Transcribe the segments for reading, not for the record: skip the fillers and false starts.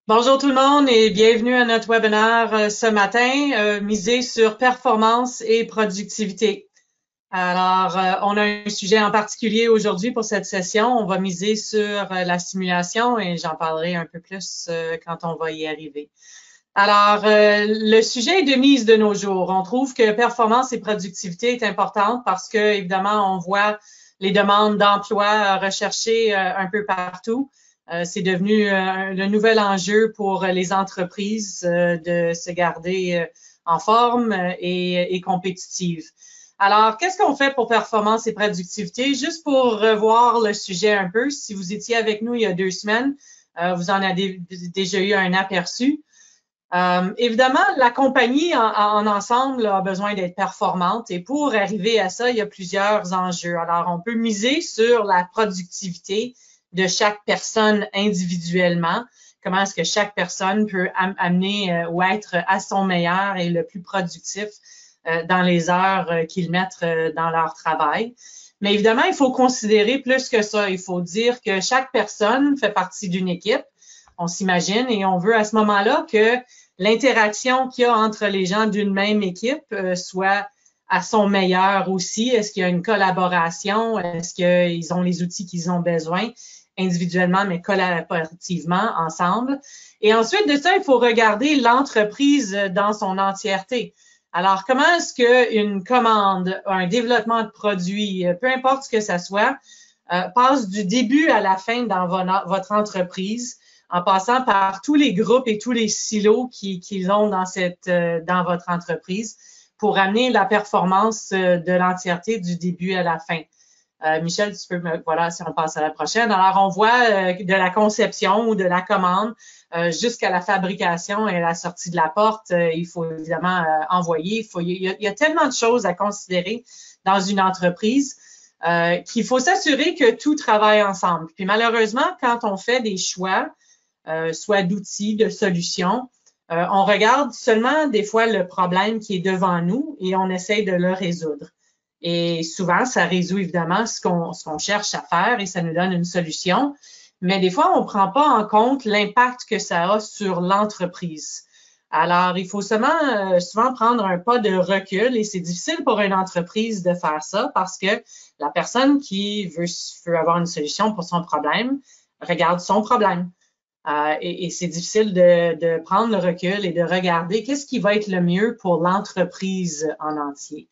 Bonjour tout le monde et bienvenue à notre webinaire ce matin, misé sur performance et productivité. Alors, on a un sujet en particulier aujourd'hui pour cette session. On va miser sur la simulation et j'en parlerai un peu plus quand on va y arriver. Alors, le sujet est de mise de nos jours. On trouve que performance et productivité est importante parce que, évidemment, on voit les demandes d'emploi recherchées un peu partout. C'est devenu le nouvel enjeu pour les entreprises de se garder en forme et compétitives. Alors, qu'est-ce qu'on fait pour performance et productivité? Juste pour revoir le sujet un peu, si vous étiez avec nous il y a 2 semaines, vous en avez déjà eu un aperçu. Évidemment, la compagnie en ensemble a besoin d'être performante et pour arriver à ça, il y a plusieurs enjeux. Alors, on peut miser sur la productivité de chaque personne individuellement. Comment est-ce que chaque personne peut amener ou être à son meilleur et le plus productif dans les heures qu'ils mettent dans leur travail. Mais évidemment, il faut considérer plus que ça. Il faut dire que chaque personne fait partie d'une équipe, on s'imagine, et on veut à ce moment-là que l'interaction qu'il y a entre les gens d'une même équipe soit à son meilleur aussi. Est-ce qu'il y a une collaboration? Est-ce qu'ils ont les outils qu'ils ont besoin individuellement, mais collaborativement ensemble? Et ensuite de ça, il faut regarder l'entreprise dans son entièreté. Alors, comment est-ce qu'une commande, un développement de produit, peu importe ce que ça soit, passe du début à la fin dans votre entreprise, en passant par tous les groupes et tous les silos qu'ils ont dans votre entreprise pour amener la performance de l'entièreté du début à la fin. Michel, tu peux voilà, si on passe à la prochaine. Alors, on voit de la conception ou de la commande jusqu'à la fabrication et la sortie de la porte. Il faut évidemment envoyer. Il y a tellement de choses à considérer dans une entreprise qu'il faut s'assurer que tout travaille ensemble. Puis malheureusement, quand on fait des choix, soit d'outils, de solutions, on regarde seulement des fois le problème qui est devant nous et on essaye de le résoudre. Et souvent, ça résout évidemment ce qu'on cherche à faire et ça nous donne une solution. Mais des fois, on ne prend pas en compte l'impact que ça a sur l'entreprise. Alors, il faut souvent prendre un pas de recul et c'est difficile pour une entreprise de faire ça parce que la personne qui veut avoir une solution pour son problème regarde son problème. Et c'est difficile de prendre le recul et de regarder qu'est-ce qui va être le mieux pour l'entreprise en entier.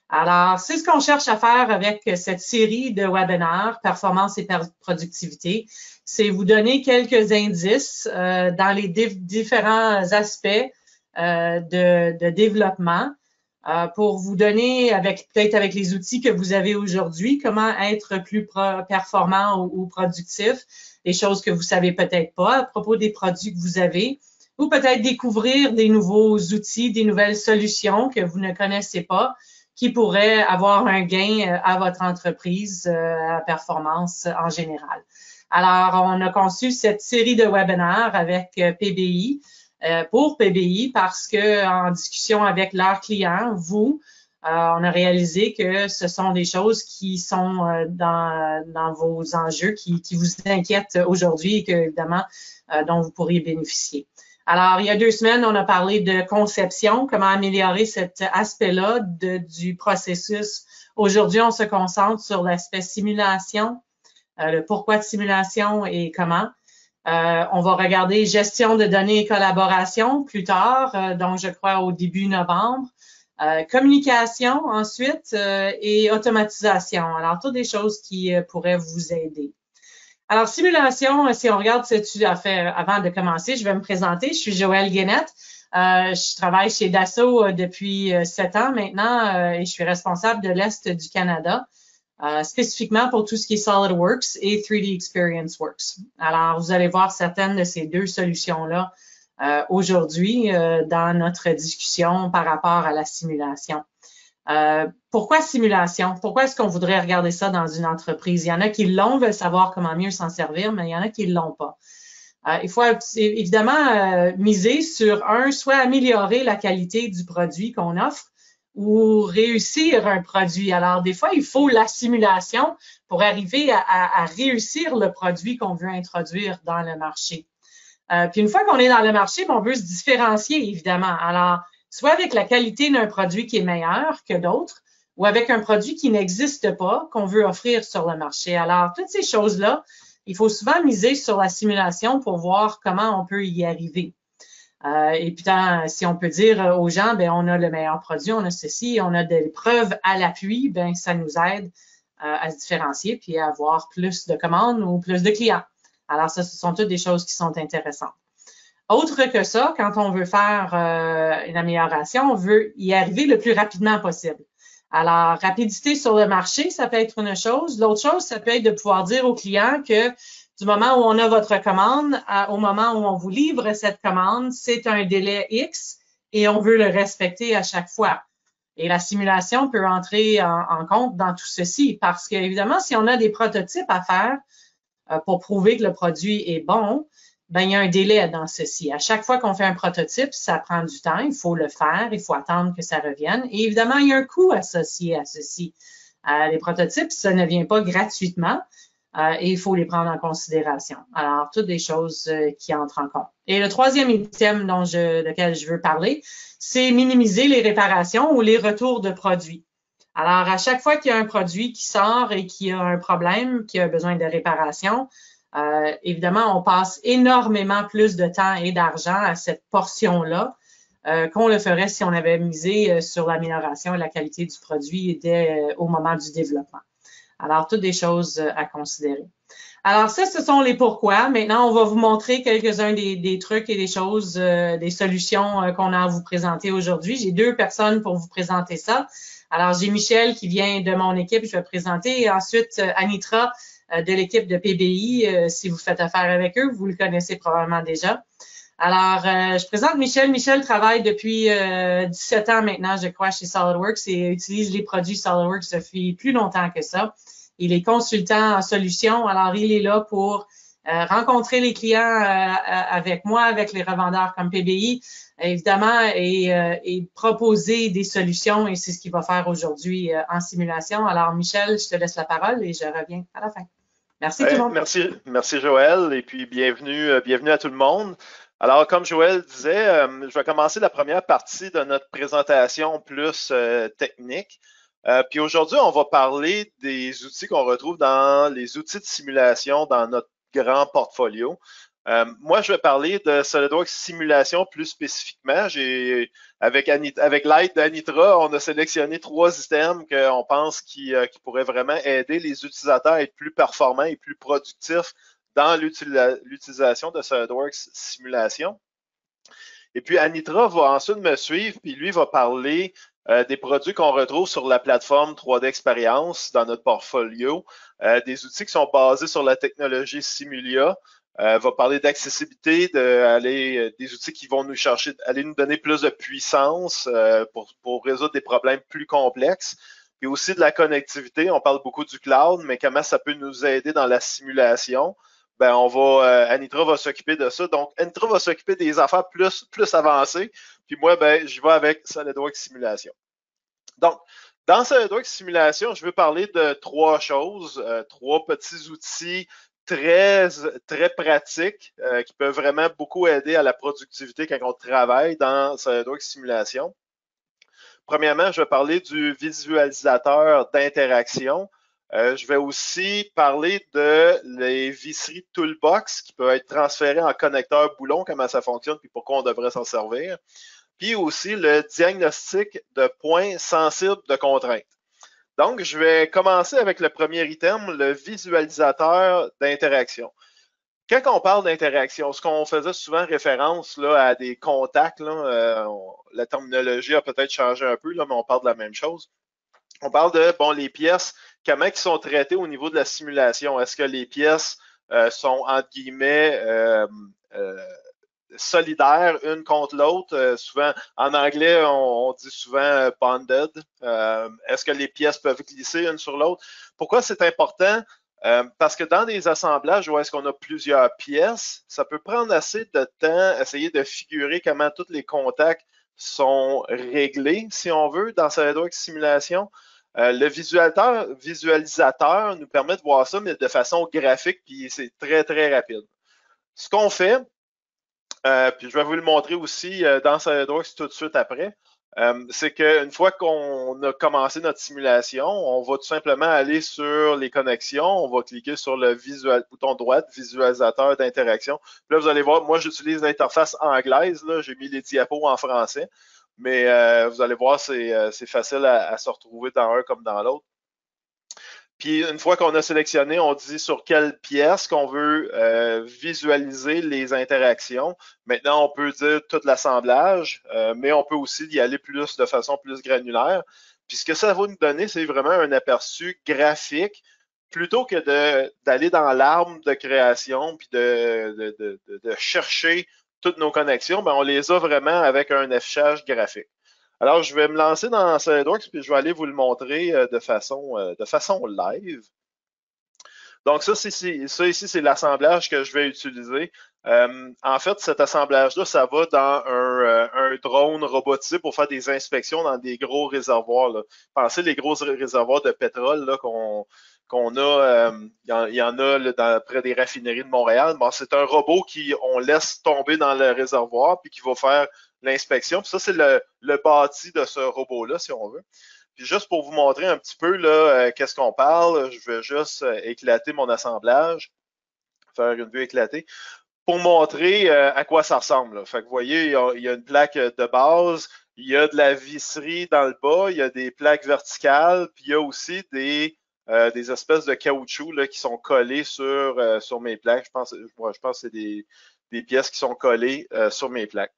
Alors, c'est ce qu'on cherche à faire avec cette série de webinaires, performance et productivité. C'est vous donner quelques indices dans les différents aspects de développement pour vous donner, peut-être avec les outils que vous avez aujourd'hui, comment être plus performant ou productif, des choses que vous savez peut-être pas à propos des produits que vous avez, ou peut-être découvrir des nouveaux outils, des nouvelles solutions que vous ne connaissez pas, qui pourraient avoir un gain à votre entreprise, à performance en général. Alors, on a conçu cette série de webinaires avec PBI, pour PBI, parce que en discussion avec leurs clients, on a réalisé que ce sont des choses qui sont dans vos enjeux, qui vous inquiètent aujourd'hui et que, évidemment, dont vous pourriez bénéficier. Alors, il y a 2 semaines, on a parlé de conception, comment améliorer cet aspect-là du processus. Aujourd'hui, on se concentre sur l'aspect simulation, le pourquoi de simulation et comment. On va regarder gestion de données et collaboration plus tard, donc je crois au début novembre. Communication ensuite et automatisation. Alors, toutes des choses qui pourraient vous aider. Alors, simulation, si on regarde avant de commencer, je vais me présenter. Je suis Joëlle Guénette. Je travaille chez Dassault depuis 7 ans maintenant et je suis responsable de l'Est du Canada, spécifiquement pour tout ce qui est SolidWorks et 3D Experience Works. Alors, vous allez voir certaines de ces deux solutions-là aujourd'hui dans notre discussion par rapport à la simulation. Pourquoi simulation? Pourquoi est-ce qu'on voudrait regarder ça dans une entreprise? Il y en a qui l'ont, veulent savoir comment mieux s'en servir, mais il y en a qui ne l'ont pas. Il faut évidemment miser sur soit améliorer la qualité du produit qu'on offre ou réussir un produit. Alors, des fois, il faut la simulation pour arriver à réussir le produit qu'on veut introduire dans le marché. Puis une fois qu'on est dans le marché, on veut se différencier, évidemment. Alors, soit avec la qualité d'un produit qui est meilleur que d'autres, ou avec un produit qui n'existe pas, qu'on veut offrir sur le marché. Alors, toutes ces choses-là, il faut souvent miser sur la simulation pour voir comment on peut y arriver. Et puis, si on peut dire aux gens, ben on a le meilleur produit, on a ceci, on a des preuves à l'appui, ben ça nous aide à se différencier puis à avoir plus de commandes ou plus de clients. Alors, ça, ce sont toutes des choses qui sont intéressantes. Autre que ça, quand on veut faire une amélioration, on veut y arriver le plus rapidement possible. Alors, rapidité sur le marché, ça peut être une chose. L'autre chose, ça peut être de pouvoir dire au client que du moment où on a votre commande au moment où on vous livre cette commande, c'est un délai X et on veut le respecter à chaque fois. Et la simulation peut entrer en compte dans tout ceci parce qu'évidemment, si on a des prototypes à faire pour prouver que le produit est bon, ben, il y a un délai dans ceci. À chaque fois qu'on fait un prototype, ça prend du temps, il faut le faire, il faut attendre que ça revienne. Et évidemment, il y a un coût associé à ceci. Les prototypes, ça ne vient pas gratuitement et il faut les prendre en considération. Alors, toutes des choses qui entrent en compte. Et le troisième item lequel je veux parler, c'est minimiser les réparations ou les retours de produits. Alors, à chaque fois qu'il y a un produit qui sort et qui a un problème, qui a besoin de réparation, évidemment, on passe énormément plus de temps et d'argent à cette portion-là qu'on le ferait si on avait misé sur l'amélioration et la qualité du produit dès au moment du développement. Alors, toutes des choses à considérer. Alors, ça, ce sont les pourquoi. Maintenant, on va vous montrer quelques-uns des trucs et des choses, des solutions qu'on a à vous présenter aujourd'hui. J'ai deux personnes pour vous présenter ça. Alors, j'ai Michel qui vient de mon équipe, je vais présenter, et ensuite Anitra de l'équipe de PBI. Si vous faites affaire avec eux, vous le connaissez probablement déjà. Alors, je présente Michel. Michel travaille depuis 17 ans maintenant, je crois, chez SolidWorks et utilise les produits SolidWorks depuis plus longtemps que ça. Il est consultant en solutions, alors il est là pour rencontrer les clients avec moi, avec les revendeurs comme PBI, évidemment, et proposer des solutions, et c'est ce qu'il va faire aujourd'hui en simulation. Alors, Michel, je te laisse la parole et je reviens à la fin. Merci tout le monde. Merci Joël, et puis bienvenue à tout le monde. Alors, comme Joël disait, je vais commencer la première partie de notre présentation plus technique. Puis aujourd'hui, on va parler des outils qu'on retrouve dans les outils de simulation dans notre grand portfolio. Moi, je vais parler de SolidWorks Simulation plus spécifiquement. Avec l'aide d'Anitra, on a sélectionné 3 items qu'on pense qui pourraient vraiment aider les utilisateurs à être plus performants et plus productifs dans l'utilisation de SolidWorks Simulation. Et puis, Anitra va ensuite me suivre, puis lui va parler des produits qu'on retrouve sur la plateforme 3D Experience dans notre portfolio, des outils qui sont basés sur la technologie Simulia, va parler d'accessibilité, des outils qui vont aller nous donner plus de puissance pour résoudre des problèmes plus complexes. Puis aussi de la connectivité, on parle beaucoup du cloud, mais comment ça peut nous aider dans la simulation. Ben, Anitra va s'occuper de ça. Donc, Anitra va s'occuper des affaires plus avancées. Puis moi, ben, je vais avec SolidWorks Simulation. Donc, dans SolidWorks Simulation, je veux parler de 3 choses, 3 petits outils très pratiques qui peuvent vraiment beaucoup aider à la productivité quand on travaille dans SolidWorks Simulation. Premièrement, je vais parler du visualisateur d'interaction. Je vais aussi parler de les visseries Toolbox qui peuvent être transférées en connecteur boulon, comment ça fonctionne puis pourquoi on devrait s'en servir. Puis aussi le diagnostic de points sensibles de contraintes. Donc, je vais commencer avec le premier item, le visualisateur d'interaction. Quand on parle d'interaction, ce qu'on faisait souvent référence là, à des contacts, là, la terminologie a peut-être changé un peu, là, mais on parle de la même chose. On parle de, les pièces, comment ils sont traitées au niveau de la simulation. Est-ce que les pièces sont, entre guillemets, solidaires une contre l'autre? Souvent, en anglais, on dit souvent bonded. Est-ce que les pièces peuvent glisser une sur l'autre? Pourquoi c'est important? Parce que dans des assemblages où est-ce qu'on a plusieurs pièces, ça peut prendre assez de temps, essayer de figurer comment tous les contacts sont réglés, si on veut, dans SolidWorks Simulation. Le visualisateur nous permet de voir ça, mais de façon graphique, puis c'est très, très rapide. Ce qu'on fait, Puis je vais vous le montrer aussi dans SolidWorks tout de suite après. C'est qu'une fois qu'on a commencé notre simulation, on va tout simplement aller sur les connexions, on va cliquer sur le bouton droit, visualisateur d'interaction. Là, vous allez voir, moi j'utilise l'interface anglaise, là, j'ai mis les diapos en français, mais vous allez voir, c'est facile à se retrouver dans un comme dans l'autre. Puis une fois qu'on a sélectionné, on dit sur quelle pièce qu'on veut visualiser les interactions. Maintenant, on peut dire tout l'assemblage, mais on peut aussi y aller plus de façon plus granulaire. Puis ce que ça va nous donner, c'est vraiment un aperçu graphique plutôt que d'aller dans l'arbre de création puis de chercher toutes nos connexions. Ben, on les a vraiment avec un affichage graphique. Alors, je vais me lancer dans SolidWorks puis je vais aller vous le montrer de façon live. Donc, ça ici, c'est l'assemblage que je vais utiliser. En fait, cet assemblage-là, ça va dans un drone robotisé pour faire des inspections dans des gros réservoirs. Là. Pensez les gros réservoirs de pétrole qu'on a, il y en a là, près des raffineries de Montréal. Bon, c'est un robot on laisse tomber dans le réservoir puis qui va faire l'inspection. Puis ça, c'est le bâti de ce robot-là, si on veut. Puis juste pour vous montrer un petit peu là, qu'est-ce qu'on parle, je vais juste éclater mon assemblage, faire une vue éclatée, pour montrer à quoi ça ressemble. Là. Fait que vous voyez, il y a une plaque de base, il y a de la visserie dans le bas, il y a des plaques verticales, puis il y a aussi des espèces de caoutchouc là, qui sont collées sur mes plaques. Je pense que c'est des pièces qui sont collées sur mes plaques.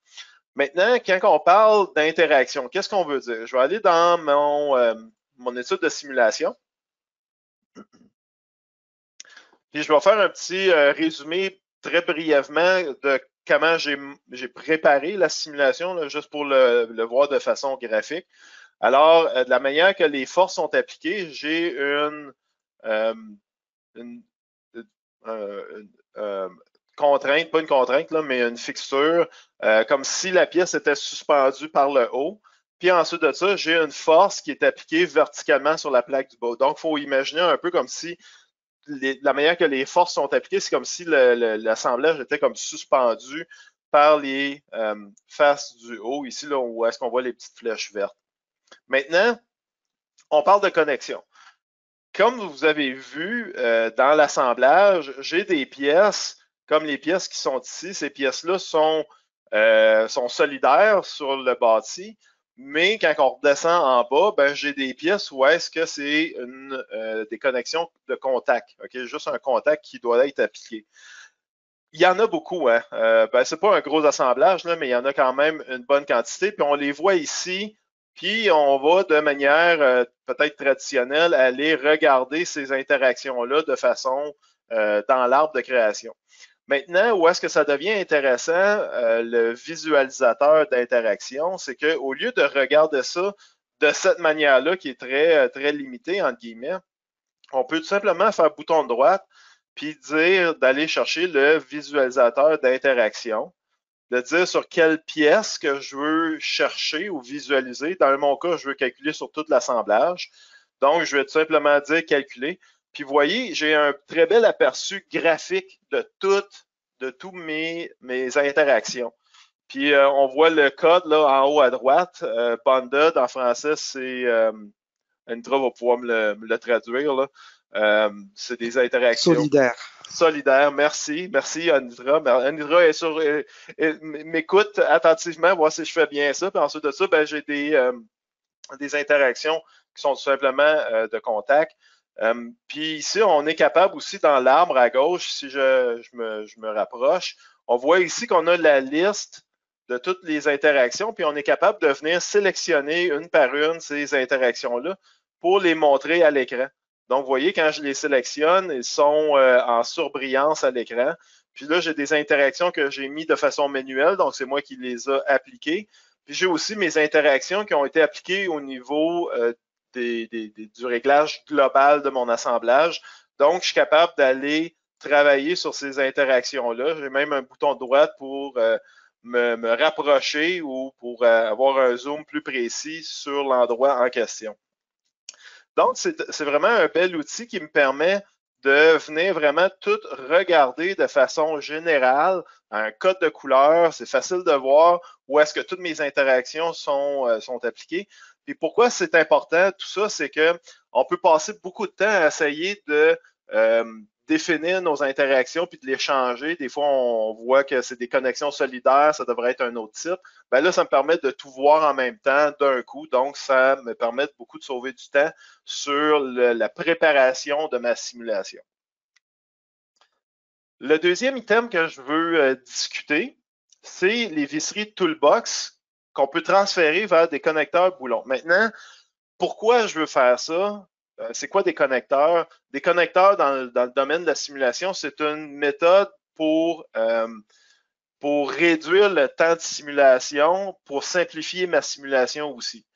Maintenant, quand on parle d'interaction, qu'est-ce qu'on veut dire? Je vais aller dans mon étude de simulation. Puis je vais faire un petit résumé très brièvement de comment j'ai préparé la simulation, là, juste pour le voir de façon graphique. Alors, de la manière que les forces sont appliquées, j'ai une contrainte, pas une contrainte, là, mais une fixure, comme si la pièce était suspendue par le haut. Puis ensuite de ça, j'ai une force qui est appliquée verticalement sur la plaque du bas. Donc, il faut imaginer un peu comme si la manière que les forces sont appliquées, c'est comme si l'assemblage était comme suspendu par les faces du haut, ici, là, où est-ce qu'on voit les petites flèches vertes. Maintenant, on parle de connexion. Comme vous avez vu dans l'assemblage, j'ai des pièces comme les pièces qui sont ici. Ces pièces-là sont solidaires sur le bâti, mais quand on redescend en bas, ben, j'ai des pièces où est-ce que c'est des connexions de contact. Okay? Juste un contact qui doit être appliqué. Il y en a beaucoup, hein. Ben, c'est pas un gros assemblage, là, mais il y en a quand même une bonne quantité. Puis on les voit ici. Puis on va de manière peut-être traditionnelle aller regarder ces interactions-là de façon dans l'arbre de création. Maintenant, où est-ce que ça devient intéressant, le visualisateur d'interaction, c'est qu'au lieu de regarder ça de cette manière-là, qui est très limitée, entre guillemets, on peut tout simplement faire bouton de droite, puis dire d'aller chercher le visualisateur d'interaction, de dire sur quelle pièce que je veux chercher ou visualiser. Dans mon cas, je veux calculer sur tout l'assemblage. Donc, je vais tout simplement dire calculer. Puis, vous voyez, j'ai un très bel aperçu graphique de tous mes interactions. Puis, on voit le code là en haut à droite. Bonded, en français, c'est... Anitra va pouvoir me le traduire. Là. C'est des interactions. Solidaire, merci. Merci, Anitra. Anitra est sur, m'écoute attentivement, voir si je fais bien ça. Puis ensuite de ça, ben, j'ai des interactions qui sont tout simplement de contact. Puis ici, on est capable aussi dans l'arbre à gauche, si je me rapproche, on voit ici qu'on a la liste de toutes les interactions, puis on est capable de venir sélectionner une par une ces interactions-là pour les montrer à l'écran. Donc, vous voyez, quand je les sélectionne, ils sont en surbrillance à l'écran. Puis là, j'ai des interactions que j'ai mis de façon manuelle, donc c'est moi qui les ai appliquées. Puis j'ai aussi mes interactions qui ont été appliquées au niveau du réglage global de mon assemblage. Donc, je suis capable d'aller travailler sur ces interactions-là. J'ai même un bouton de droite pour me rapprocher ou pour avoir un zoom plus précis sur l'endroit en question. Donc, c'est vraiment un bel outil qui me permet de venir vraiment tout regarder de façon générale, un code de couleur, c'est facile de voir où est-ce que toutes mes interactions sont appliquées. Puis pourquoi c'est important, tout ça, c'est que on peut passer beaucoup de temps à essayer de définir nos interactions puis de les changer. Des fois, on voit que c'est des connexions solidaires, ça devrait être un autre type. Ben là, ça me permet de tout voir en même temps d'un coup. Donc, ça me permet beaucoup de sauver du temps sur la préparation de ma simulation. Le deuxième item que je veux discuter, c'est les visseries Toolbox qu'on peut transférer vers des connecteurs boulons. Maintenant, pourquoi je veux faire ça? C'est quoi des connecteurs? Des connecteurs dans le domaine de la simulation, c'est une méthode pour réduire le temps de simulation, pour simplifier ma simulation aussi.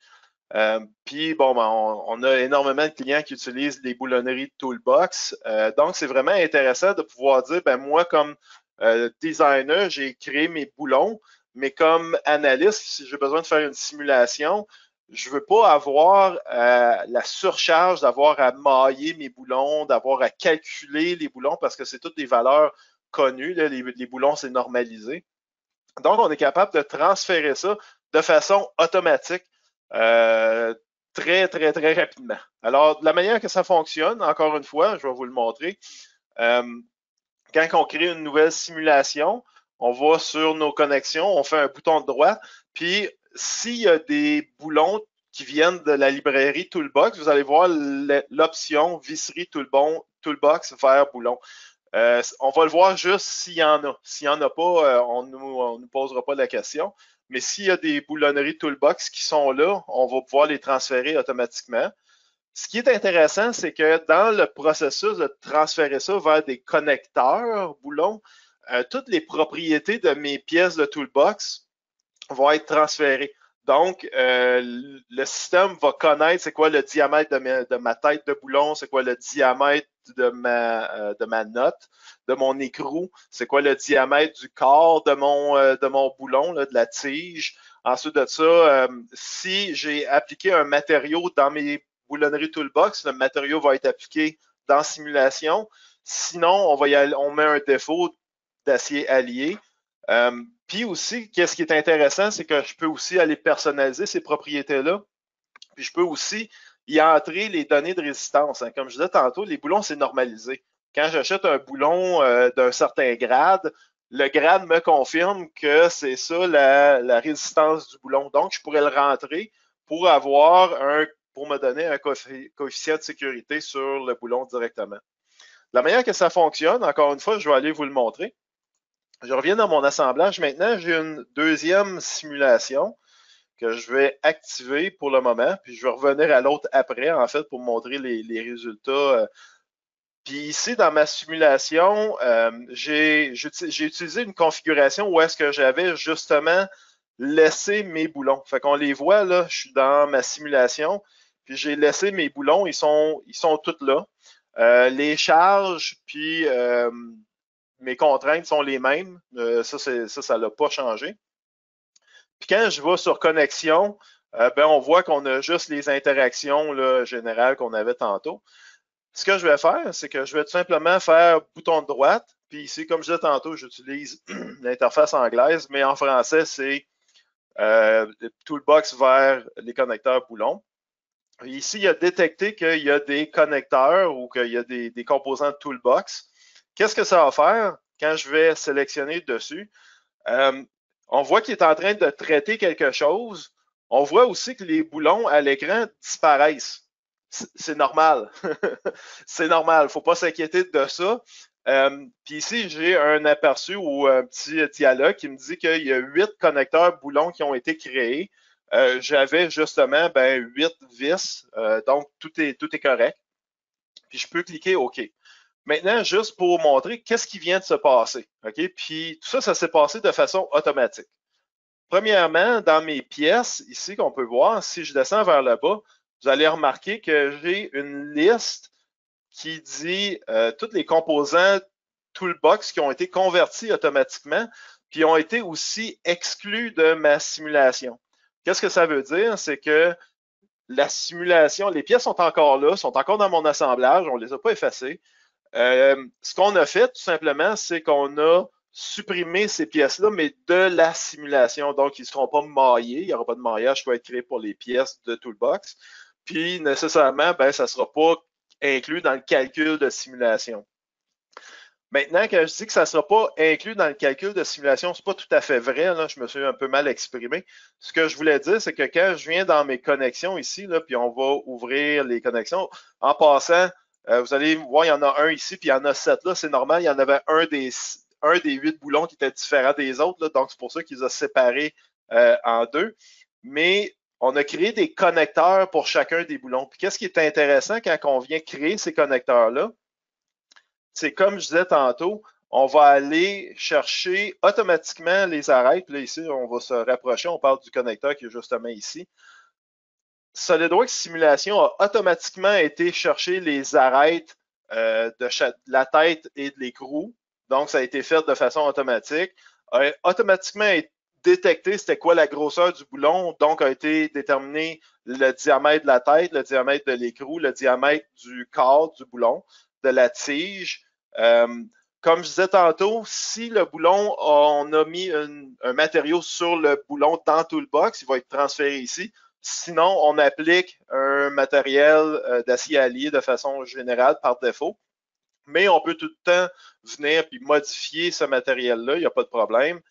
Puis, bon, ben, on a énormément de clients qui utilisent les boulonneries de Toolbox. Donc, c'est vraiment intéressant de pouvoir dire, ben moi, comme designer, j'ai créé mes boulons, mais comme analyste, si j'ai besoin de faire une simulation, je veux pas avoir la surcharge d'avoir à mailler mes boulons, d'avoir à calculer les boulons parce que c'est toutes des valeurs connues. Là, les boulons, c'est normalisé. Donc, on est capable de transférer ça de façon automatique très, très, très rapidement. Alors, de la manière que ça fonctionne, encore une fois, je vais vous le montrer. Quand on crée une nouvelle simulation, on va sur nos connexions, on fait un bouton de droite, puis s'il y a des boulons qui viennent de la librairie Toolbox, vous allez voir l'option visserie Toolbox vers boulon. On va le voir juste s'il y en a. S'il n'y en a pas, on ne nous posera pas la question. Mais s'il y a des boulonneries Toolbox qui sont là, on va pouvoir les transférer automatiquement. Ce qui est intéressant, c'est que dans le processus de transférer ça vers des connecteurs boulons, toutes les propriétés de mes pièces de Toolbox vont être transférées. Donc, le système va connaître c'est quoi le diamètre de ma tête de boulon, c'est quoi le diamètre de ma note, de mon écrou, c'est quoi le diamètre du corps de mon boulon, là, de la tige. Ensuite de ça, si j'ai appliqué un matériau dans mes boulonneries Toolbox, le matériau va être appliqué dans simulation. Sinon, on met un défaut d'acier allié. Puis aussi, qu'est-ce qui est intéressant, c'est que je peux aussi aller personnaliser ces propriétés-là. Puis je peux aussi y entrer les données de résistance. Hein. Comme je disais tantôt, les boulons, c'est normalisé. Quand j'achète un boulon d'un certain grade, le grade me confirme que c'est ça la résistance du boulon. Donc, je pourrais le rentrer pour me donner un coefficient de sécurité sur le boulon directement. La manière que ça fonctionne, encore une fois, je vais aller vous le montrer. Je reviens dans mon assemblage. Maintenant, j'ai une deuxième simulation que je vais activer pour le moment, puis je vais revenir à l'autre après, en fait, pour montrer les résultats. Puis ici, dans ma simulation, j'ai utilisé une configuration où est-ce que j'avais justement laissé mes boulons. Fait qu'on les voit, là, je suis dans ma simulation, puis j'ai laissé mes boulons, ils sont tous là. Les charges, puis mes contraintes sont les mêmes. Ça l'a pas changé. Puis quand je vais sur connexion, on voit qu'on a juste les interactions là, générales qu'on avait tantôt. Ce que je vais faire, c'est que je vais tout simplement faire bouton de droite. Puis ici, comme je disais tantôt, j'utilise l'interface anglaise, mais en français, c'est Toolbox vers les connecteurs boulons. Ici, il a détecté qu'il y a des connecteurs ou qu'il y a des composants de Toolbox. Qu'est-ce que ça va faire quand je vais sélectionner dessus? On voit qu'il est en train de traiter quelque chose. On voit aussi que les boulons à l'écran disparaissent. C'est normal. C'est normal. Il ne faut pas s'inquiéter de ça. Puis ici, j'ai un aperçu ou un petit dialogue qui me dit qu'il y a 8 connecteurs boulons qui ont été créés. J'avais justement 8 vis. Donc, tout est correct. Puis je peux cliquer OK. Maintenant, juste pour montrer qu'est-ce qui vient de se passer. OK? Puis tout ça, ça s'est passé de façon automatique. Premièrement, dans mes pièces, ici qu'on peut voir, si je descends vers le bas, vous allez remarquer que j'ai une liste qui dit tous les composants Toolbox qui ont été convertis automatiquement, puis ont été aussi exclus de ma simulation. Qu'est-ce que ça veut dire? C'est que la simulation, les pièces sont encore là, sont encore dans mon assemblage, on ne les a pas effacées. Ce qu'on a fait, tout simplement, c'est qu'on a supprimé ces pièces-là, mais de la simulation. Donc, ils ne seront pas maillés. Il n'y aura pas de maillage qui va être créé pour les pièces de Toolbox. Puis, nécessairement, ben, ça ne sera pas inclus dans le calcul de simulation. Maintenant, quand je dis que ça ne sera pas inclus dans le calcul de simulation, ce n'est pas tout à fait vrai. Là, je me suis un peu mal exprimé. Ce que je voulais dire, c'est que quand je viens dans mes connexions ici, là, puis on va ouvrir les connexions, en passant, vous allez voir, il y en a un ici, puis il y en a 7 là. C'est normal, il y en avait un des 8 boulons qui était différent des autres. Là, donc, c'est pour ça qu'ils ont séparé en deux. Mais on a créé des connecteurs pour chacun des boulons. Puis qu'est-ce qui est intéressant quand on vient créer ces connecteurs-là? C'est comme je disais tantôt, on va aller chercher automatiquement les arêtes. Puis là, ici, on va se rapprocher. On parle du connecteur qui est justement ici. SolidWorks Simulation a automatiquement été chercher les arêtes de la tête et de l'écrou. Donc, ça a été fait de façon automatique. A automatiquement détecté c'était quoi la grosseur du boulon. Donc, a été déterminé le diamètre de la tête, le diamètre de l'écrou, le diamètre du corps du boulon, de la tige. Comme je disais tantôt, si le boulon, on a mis un matériau sur le boulon dans Toolbox, il va être transféré ici. Sinon, on applique un matériel d'acier allié de façon générale par défaut. Mais on peut tout le temps venir puis modifier ce matériel-là, il n'y a pas de problème.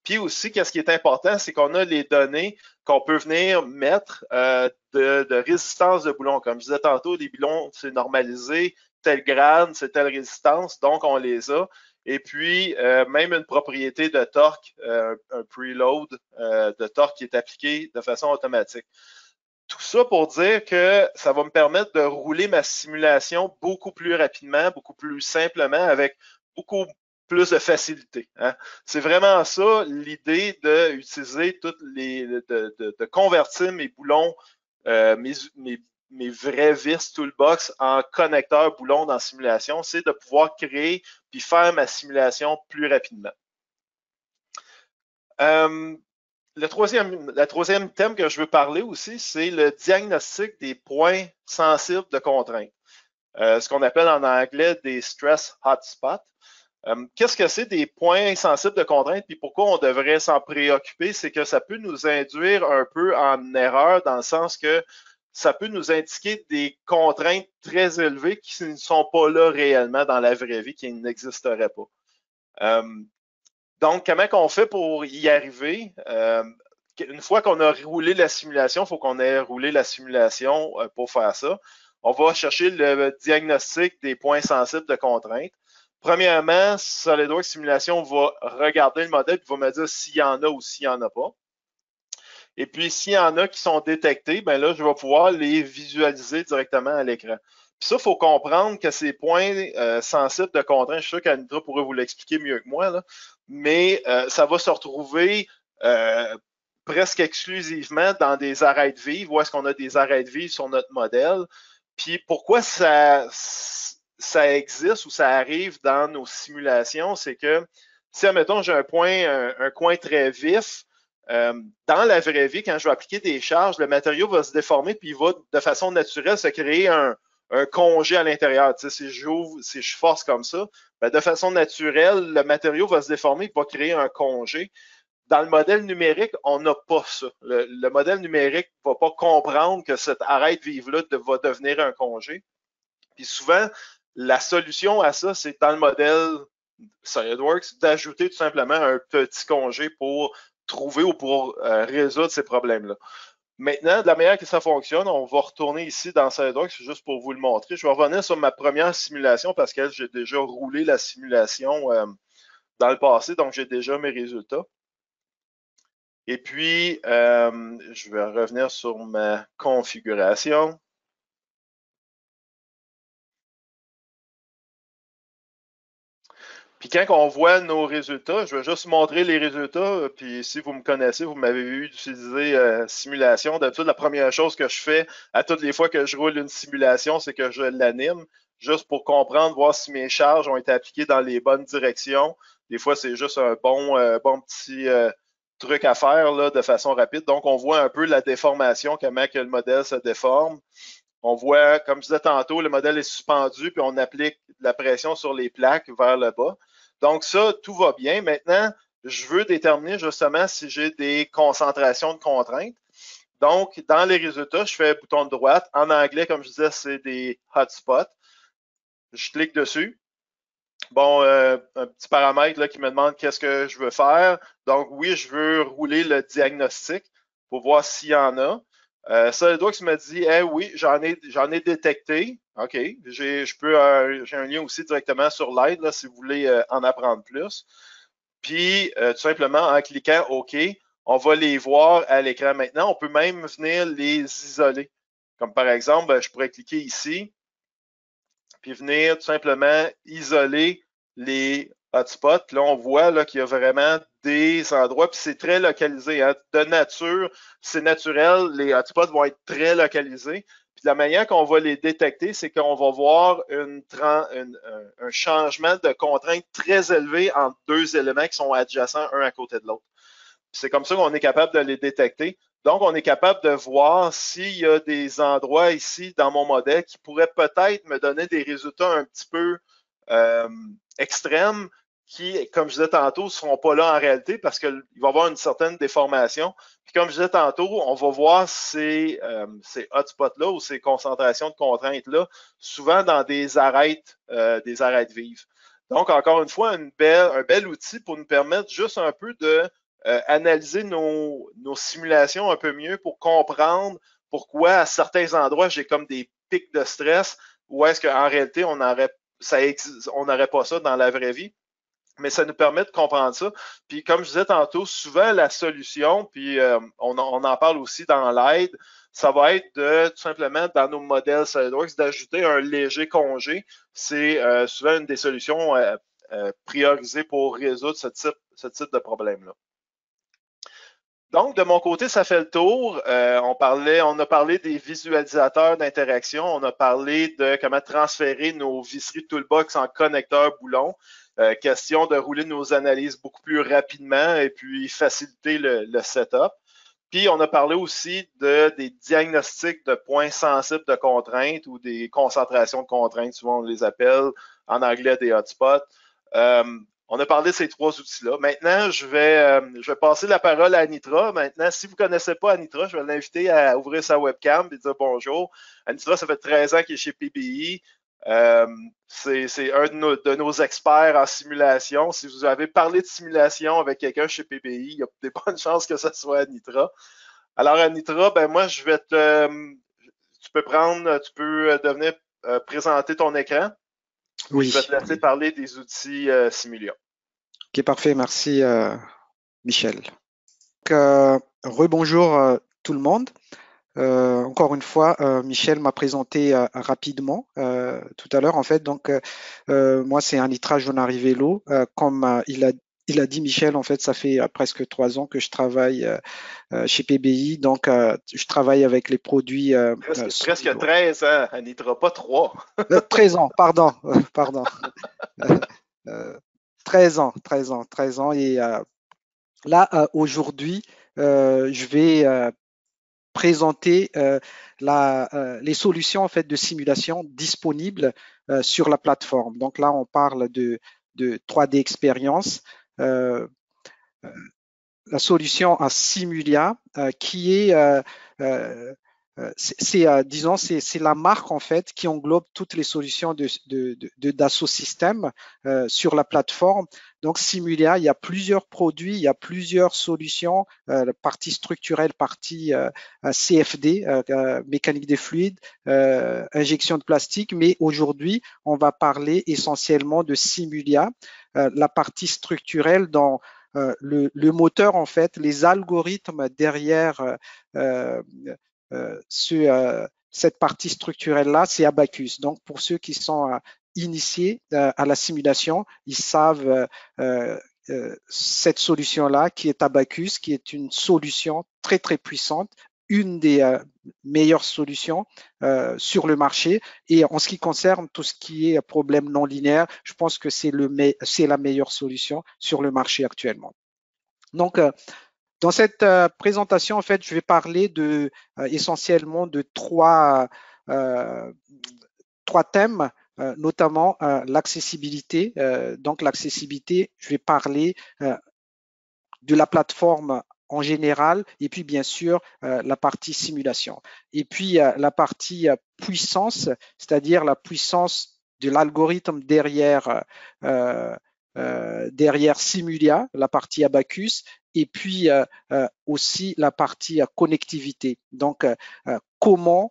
Puis aussi, qu'est-ce qui est important, c'est qu'on a les données qu'on peut venir mettre de résistance de boulon. Comme je disais tantôt, les boulons, c'est normalisé, tel grade, c'est telle résistance, donc on les a. Et puis, même une propriété de torque, un preload de torque qui est appliqué de façon automatique. Tout ça pour dire que ça va me permettre de rouler ma simulation beaucoup plus rapidement, beaucoup plus simplement, avec beaucoup plus de facilité. Hein. C'est vraiment ça l'idée d'utiliser toutes de convertir mes boulons, mes vrais vis Toolbox en connecteur boulon dans simulation, c'est de pouvoir créer puis faire ma simulation plus rapidement. La troisième thème que je veux parler aussi, c'est le diagnostic des points sensibles de contrainte. Ce qu'on appelle en anglais des stress hotspots. Qu'est-ce que c'est des points sensibles de contrainte, puis pourquoi on devrait s'en préoccuper? C'est que ça peut nous induire un peu en erreur dans le sens que ça peut nous indiquer des contraintes très élevées qui ne sont pas là réellement dans la vraie vie, qui n'existeraient pas. Donc, comment on fait pour y arriver? Une fois qu'on a roulé la simulation, il faut qu'on ait roulé la simulation pour faire ça. On va chercher le diagnostic des points sensibles de contrainte. Premièrement, SolidWorks Simulation va regarder le modèle et va me dire s'il y en a ou s'il n'y en a pas. Et puis, s'il y en a qui sont détectés, ben là, je vais pouvoir les visualiser directement à l'écran. Puis ça, il faut comprendre que ces points sensibles de contrainte, je suis sûr qu'Anitra pourrait vous l'expliquer mieux que moi, là, mais ça va se retrouver presque exclusivement dans des arêtes vives, où est-ce qu'on a des arêtes vives sur notre modèle. Puis pourquoi ça existe ou ça arrive dans nos simulations, c'est que si, admettons, j'ai un coin très vif, dans la vraie vie, quand je vais appliquer des charges, le matériau va se déformer puis il va, de façon naturelle, se créer un congé à l'intérieur. Tu sais, si je force comme ça, ben de façon naturelle, le matériau va se déformer et va créer un congé. Dans le modèle numérique, on n'a pas ça. Le modèle numérique ne va pas comprendre que cette arête vive-là va devenir un congé. Puis souvent, la solution à ça, c'est dans le modèle SolidWorks d'ajouter tout simplement un petit congé pour trouver ou pour résoudre ces problèmes-là. Maintenant, de la manière que ça fonctionne, on va retourner ici dans SolidWorks juste pour vous le montrer. Je vais revenir sur ma première simulation parce que j'ai déjà roulé la simulation dans le passé, donc j'ai déjà mes résultats. Et puis, je vais revenir sur ma configuration. Puis quand on voit nos résultats, je vais juste montrer les résultats. Puis si vous me connaissez, vous m'avez vu utiliser simulation. D'habitude, la première chose que je fais à toutes les fois que je roule une simulation, c'est que je l'anime, juste pour comprendre, voir si mes charges ont été appliquées dans les bonnes directions. Des fois, c'est juste un bon petit truc à faire là, de façon rapide. Donc, on voit un peu la déformation, comment que le modèle se déforme. On voit, comme je disais tantôt, le modèle est suspendu, puis on applique de la pression sur les plaques vers le bas. Donc ça, tout va bien. Maintenant, je veux déterminer justement si j'ai des concentrations de contraintes. Donc, dans les résultats, je fais bouton de droite. En anglais, comme je disais, c'est des hotspots. Je clique dessus. Bon, un petit paramètre là, qui me demande qu'est-ce que je veux faire. Donc, oui, je veux rouler le diagnostic pour voir s'il y en a. SolidWorks me dit, oui, j'en ai détecté. OK. J'ai un lien aussi directement sur l'aide là, si vous voulez en apprendre plus. Puis, tout simplement, en cliquant OK, on va les voir à l'écran. Maintenant, on peut même venir les isoler. Comme par exemple, je pourrais cliquer ici, puis venir tout simplement isoler les hotspots. Là, on voit là, qu'il y a vraiment des endroits, puis c'est très localisé. Hein. De nature, c'est naturel, les hotspots vont être très localisés. Puis la manière qu'on va les détecter, c'est qu'on va voir un changement de contrainte très élevé entre deux éléments qui sont adjacents un à côté de l'autre. C'est comme ça qu'on est capable de les détecter. Donc, on est capable de voir s'il y a des endroits ici dans mon modèle qui pourraient peut-être me donner des résultats un petit peu extrêmes qui, comme je disais tantôt, ne seront pas là en réalité parce qu'il va y avoir une certaine déformation. Puis comme je disais tantôt, on va voir ces hotspots-là ou ces concentrations de contraintes-là souvent dans des arêtes vives. Donc, encore une fois, un bel outil pour nous permettre juste un peu de analyser nos simulations un peu mieux pour comprendre pourquoi à certains endroits j'ai comme des pics de stress ou est-ce qu'en réalité on n'aurait pas ça dans la vraie vie. Mais ça nous permet de comprendre ça. Puis comme je disais tantôt, souvent la solution, puis on en parle aussi dans l'aide, ça va être de tout simplement dans nos modèles SolidWorks d'ajouter un léger congé. C'est souvent une des solutions priorisées pour résoudre ce type de problème-là. Donc, de mon côté, ça fait le tour. On a parlé des visualisateurs d'interaction. On a parlé de comment transférer nos visseries Toolbox en connecteur boulon. Question de rouler nos analyses beaucoup plus rapidement et puis faciliter le setup. Puis, on a parlé aussi des diagnostics de points sensibles de contraintes ou des concentrations de contraintes, souvent on les appelle en anglais des hotspots. On a parlé de ces trois outils-là. Maintenant, je vais passer la parole à Anitra. Maintenant, si vous ne connaissez pas Anitra, je vais l'inviter à ouvrir sa webcam et dire bonjour. Anitra, ça fait 13 ans qu'il est chez PBI. C'est un de nos experts en simulation. Si vous avez parlé de simulation avec quelqu'un chez PBI, il y a des bonnes chances que ce soit Anitra. Alors, Anitra, ben moi, tu peux devenir présenter ton écran. Oui. Je vais te laisser parler des outils Simulia. Ok, parfait. Merci, Michel. Rebonjour tout le monde. Encore une fois, Michel m'a présenté rapidement tout à l'heure. En fait, donc moi, c'est Anitra Jonari Vélo. Comme il a dit, Michel, en fait, ça fait presque 3 ans que je travaille chez PBI. Donc, je travaille avec les produits. Presque 13 ans, Anitra, pas 3. 13 ans, pardon. 13 ans. Et là, aujourd'hui, je vais présenter les solutions en fait de simulation disponibles sur la plateforme. Donc là, on parle de 3D Experience. La solution à Simulia qui est disons, c'est la marque en fait qui englobe toutes les solutions Dassault Systèmes sur la plateforme. Donc Simulia, il y a plusieurs produits, il y a plusieurs solutions, la partie structurelle, partie CFD, mécanique des fluides, injection de plastique. Mais aujourd'hui, on va parler essentiellement de Simulia, la partie structurelle dans le moteur en fait, les algorithmes derrière cette partie structurelle-là, c'est Abaqus. Donc, pour ceux qui sont initiés à la simulation, ils savent cette solution-là qui est Abaqus, qui est une solution très, très puissante, une des meilleures solutions sur le marché. Et en ce qui concerne tout ce qui est problème non linéaire, je pense que c'est la meilleure solution sur le marché actuellement. Donc, dans cette présentation, en fait, je vais parler essentiellement de trois trois thèmes, notamment l'accessibilité. Donc l'accessibilité, je vais parler de la plateforme en général, et puis bien sûr la partie simulation. Et puis la partie puissance, c'est-à-dire la puissance de l'algorithme derrière Simulia, la partie Abacus, et puis aussi la partie connectivité. Donc comment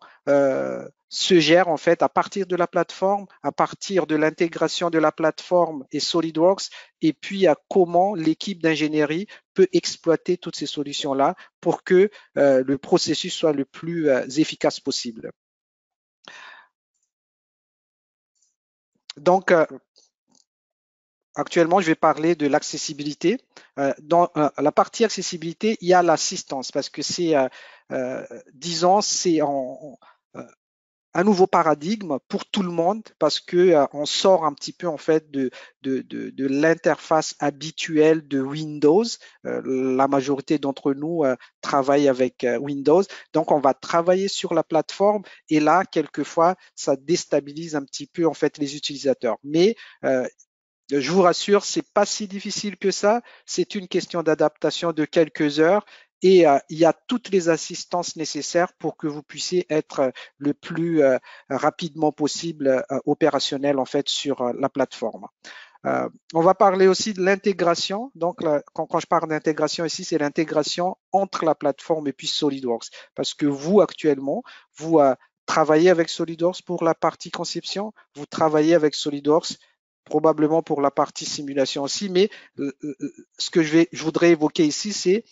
se gère en fait à partir de la plateforme, à partir de l'intégration de la plateforme et SolidWorks, et puis à comment l'équipe d'ingénierie peut exploiter toutes ces solutions-là pour que le processus soit le plus efficace possible. Donc, actuellement, je vais parler de l'accessibilité. Dans la partie accessibilité, il y a l'assistance parce que c'est, disons, c'est un nouveau paradigme pour tout le monde parce que on sort un petit peu en fait de l'interface habituelle de Windows. La majorité d'entre nous travaillent avec Windows, donc on va travailler sur la plateforme et là quelquefois ça déstabilise un petit peu en fait les utilisateurs. Mais je vous rassure, c'est pas si difficile que ça. C'est une question d'adaptation de quelques heures et il y a toutes les assistances nécessaires pour que vous puissiez être le plus rapidement possible opérationnel en fait sur la plateforme. On va parler aussi de l'intégration. Donc, quand je parle d'intégration ici, c'est l'intégration entre la plateforme et puis SolidWorks. Parce que vous, actuellement, vous travaillez avec SolidWorks pour la partie conception, vous travaillez avec SolidWorks probablement pour la partie simulation aussi, mais ce que je voudrais évoquer ici, c'est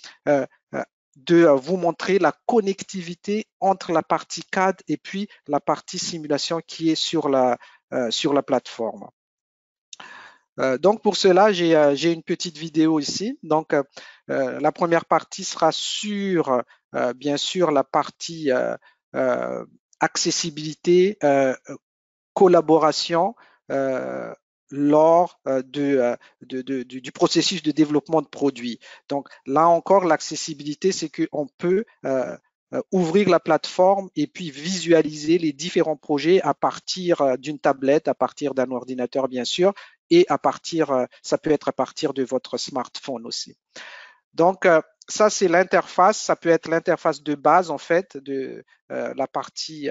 de vous montrer la connectivité entre la partie CAD et puis la partie simulation qui est sur la plateforme. Donc pour cela, j'ai une petite vidéo ici. Donc la première partie sera sur bien sûr la partie accessibilité, collaboration lors du processus de développement de produits. Donc là encore, l'accessibilité, c'est qu'on peut ouvrir la plateforme et puis visualiser les différents projets à partir d'une tablette, à partir d'un ordinateur bien sûr, et à partir, ça peut être à partir de votre smartphone aussi. Donc ça c'est l'interface, ça peut être l'interface de base en fait de la partie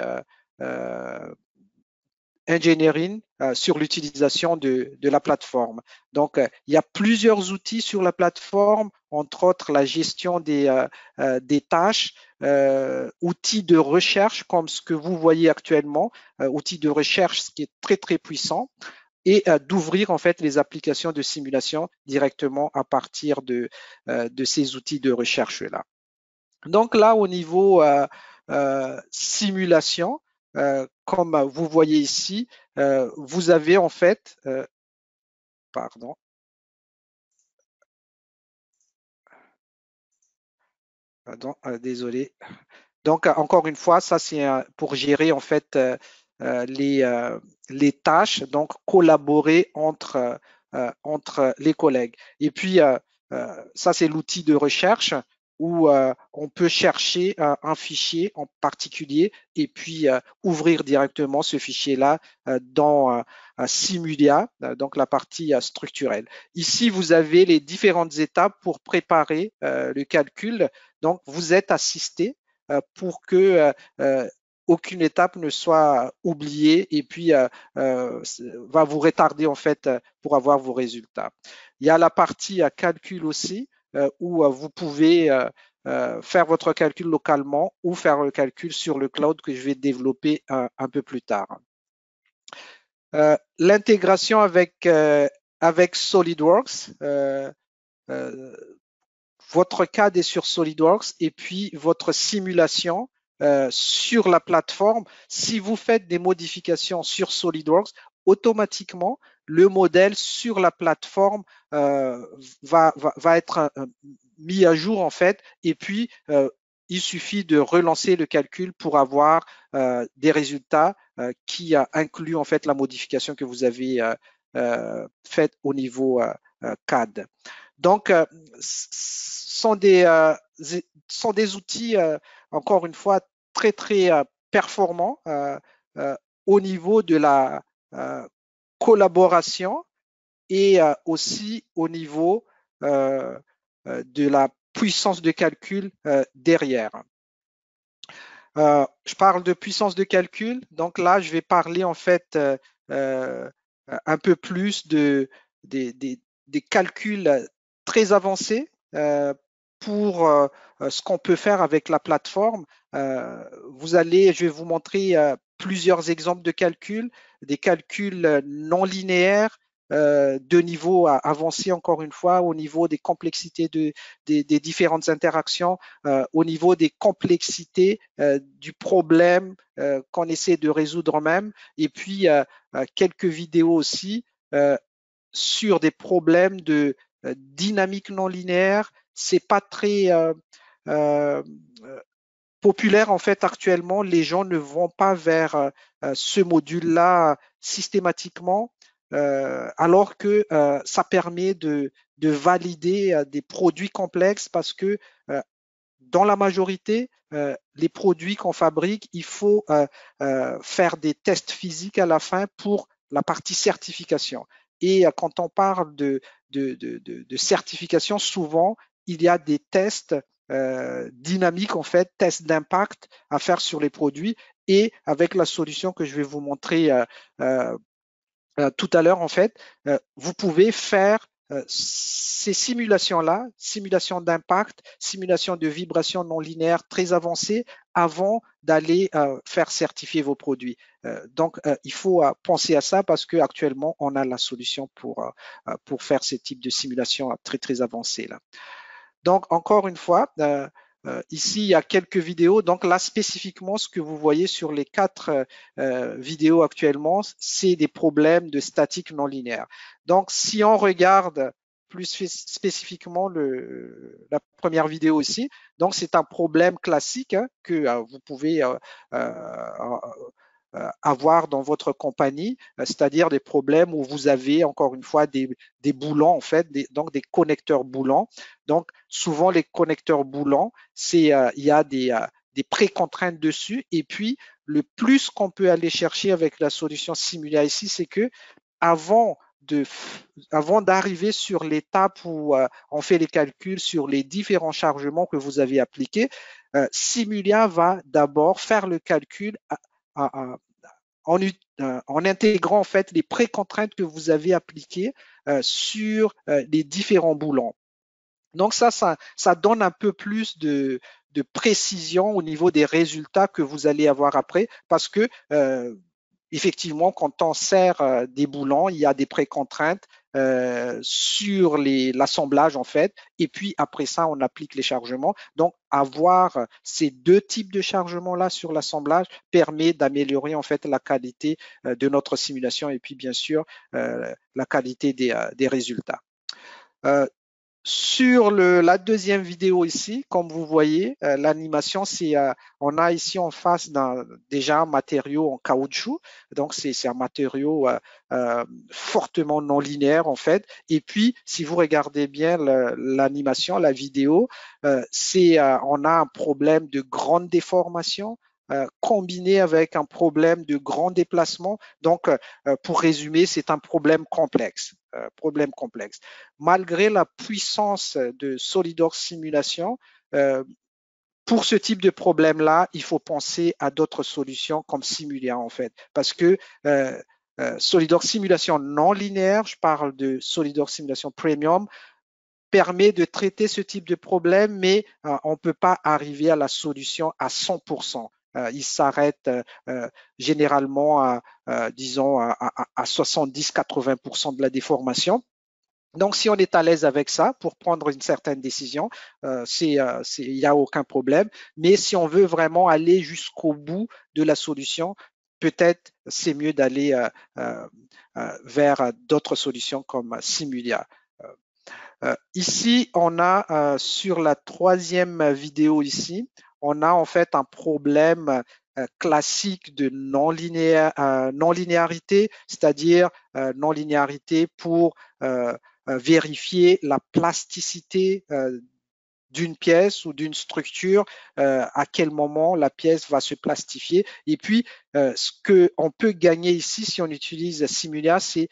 engineering sur l'utilisation de la plateforme. Donc, il y a plusieurs outils sur la plateforme, entre autres la gestion des tâches, outils de recherche comme ce que vous voyez actuellement, outils de recherche ce qui est très très puissant, et d'ouvrir en fait les applications de simulation directement à partir de ces outils de recherche là. Donc là, au niveau simulation, comme vous voyez ici, vous avez en fait, pardon, désolé. Donc encore une fois, ça c'est pour gérer en fait les tâches, donc collaborer entre les collègues. Et puis ça c'est l'outil de recherche où on peut chercher un fichier en particulier et puis ouvrir directement ce fichier-là dans Simulia, donc la partie structurelle. Ici, vous avez les différentes étapes pour préparer le calcul. Donc, vous êtes assisté pour que aucune étape ne soit oubliée et puis va vous retarder en fait pour avoir vos résultats. Il y a la partie calcul aussi où vous pouvez faire votre calcul localement ou faire le calcul sur le cloud que je vais développer un peu plus tard. L'intégration avec SolidWorks. Votre CAD est sur SolidWorks et puis votre simulation sur la plateforme. Si vous faites des modifications sur SolidWorks, automatiquement, le modèle sur la plateforme va être mis à jour en fait et puis il suffit de relancer le calcul pour avoir des résultats qui incluent en fait la modification que vous avez faite au niveau CAD. Donc, sont des outils, encore une fois, très, très performant au niveau de la collaboration et aussi au niveau de la puissance de calcul derrière. Je parle de puissance de calcul, donc là je vais parler en fait un peu plus des calculs très avancés pour ce qu'on peut faire avec la plateforme. Je vais vous montrer plusieurs exemples de calculs, des calculs non linéaires de niveau avancé, encore une fois, au niveau des complexités des différentes interactions, au niveau des complexités du problème qu'on essaie de résoudre même, et puis quelques vidéos aussi sur des problèmes de dynamique non linéaire. C'est pas très populaire en fait actuellement. Les gens ne vont pas vers ce module-là systématiquement, alors que ça permet de valider des produits complexes parce que dans la majorité, les produits qu'on fabrique, il faut faire des tests physiques à la fin pour la partie certification. Et quand on parle de certification, souvent, il y a des tests dynamiques, en fait, tests d'impact à faire sur les produits. Et avec la solution que je vais vous montrer tout à l'heure, en fait, vous pouvez faire ces simulations-là, simulations d'impact, simulations de vibrations non linéaires très avancées avant d'aller faire certifier vos produits. Donc, il faut penser à ça parce qu'actuellement, on a la solution pour faire ce type de simulation très, très avancée là. Donc, encore une fois, ici, il y a quelques vidéos. Donc là, spécifiquement, ce que vous voyez sur les 4 vidéos actuellement, c'est des problèmes de statique non linéaire. Donc, si on regarde plus spécifiquement la première vidéo ici, donc c'est un problème classique que vous pouvez avoir dans votre compagnie, c'est-à-dire des problèmes où vous avez encore une fois des boulons en fait, donc des connecteurs boulons. Donc souvent les connecteurs boulons, il y a des précontraintes dessus, et puis le plus qu'on peut aller chercher avec la solution Simulia ici, c'est que avant d'arriver sur l'étape où on fait les calculs sur les différents chargements que vous avez appliqués, Simulia va d'abord faire le calcul en intégrant en fait les précontraintes que vous avez appliquées sur les différents boulons. Donc ça donne un peu plus de précision au niveau des résultats que vous allez avoir après, parce que effectivement, quand on sert des boulons, il y a des précontraintes sur l'assemblage en fait, et puis après ça, on applique les chargements. Donc, avoir ces 2 types de chargements là sur l'assemblage permet d'améliorer en fait la qualité de notre simulation et puis bien sûr la qualité des résultats. Sur la deuxième vidéo ici, comme vous voyez, l'animation, on a ici en face déjà un matériau en caoutchouc. Donc, c'est un matériau fortement non linéaire en fait. Et puis, si vous regardez bien l'animation, la vidéo, on a un problème de grande déformation combiné avec un problème de grand déplacement. Donc, pour résumer, c'est un problème complexe. Malgré la puissance de SolidWorks Simulation, pour ce type de problème-là, il faut penser à d'autres solutions comme Simulia en fait, parce que SolidWorks Simulation non linéaire, je parle de SolidWorks Simulation Premium, permet de traiter ce type de problème, mais on ne peut pas arriver à la solution à 100%. Il s'arrête généralement disons à 70-80% de la déformation. Donc, si on est à l'aise avec ça pour prendre une certaine décision, il n'y a aucun problème. Mais si on veut vraiment aller jusqu'au bout de la solution, peut-être c'est mieux d'aller vers d'autres solutions comme Simulia. Ici, on a sur la 3e vidéo ici, on a en fait un problème classique de non-linéarité, c'est-à-dire non-linéarité pour vérifier la plasticité d'une pièce ou d'une structure, à quel moment la pièce va se plastifier. Et puis, ce qu'on peut gagner ici, si on utilise Simulia, c'est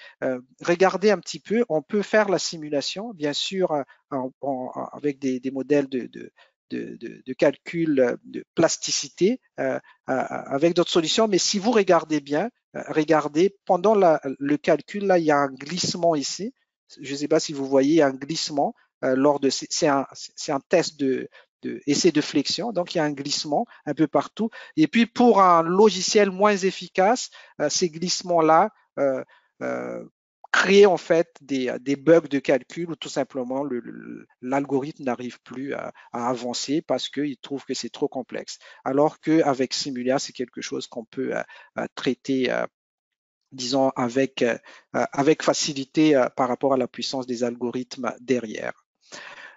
regarder un petit peu, on peut faire la simulation, bien sûr, avec des modèles de calcul de plasticité avec d'autres solutions, mais si vous regardez bien, regardez, pendant le calcul, là, il y a un glissement ici. Je ne sais pas si vous voyez un glissement lors de, c'est un test essai de flexion, donc il y a un glissement un peu partout. Et puis pour un logiciel moins efficace, ces glissements-là créent en fait des bugs de calcul où tout simplement l'algorithme n'arrive plus à avancer parce qu'il trouve que c'est trop complexe. Alors qu'avec Simulia, c'est quelque chose qu'on peut traiter disons, avec facilité par rapport à la puissance des algorithmes derrière.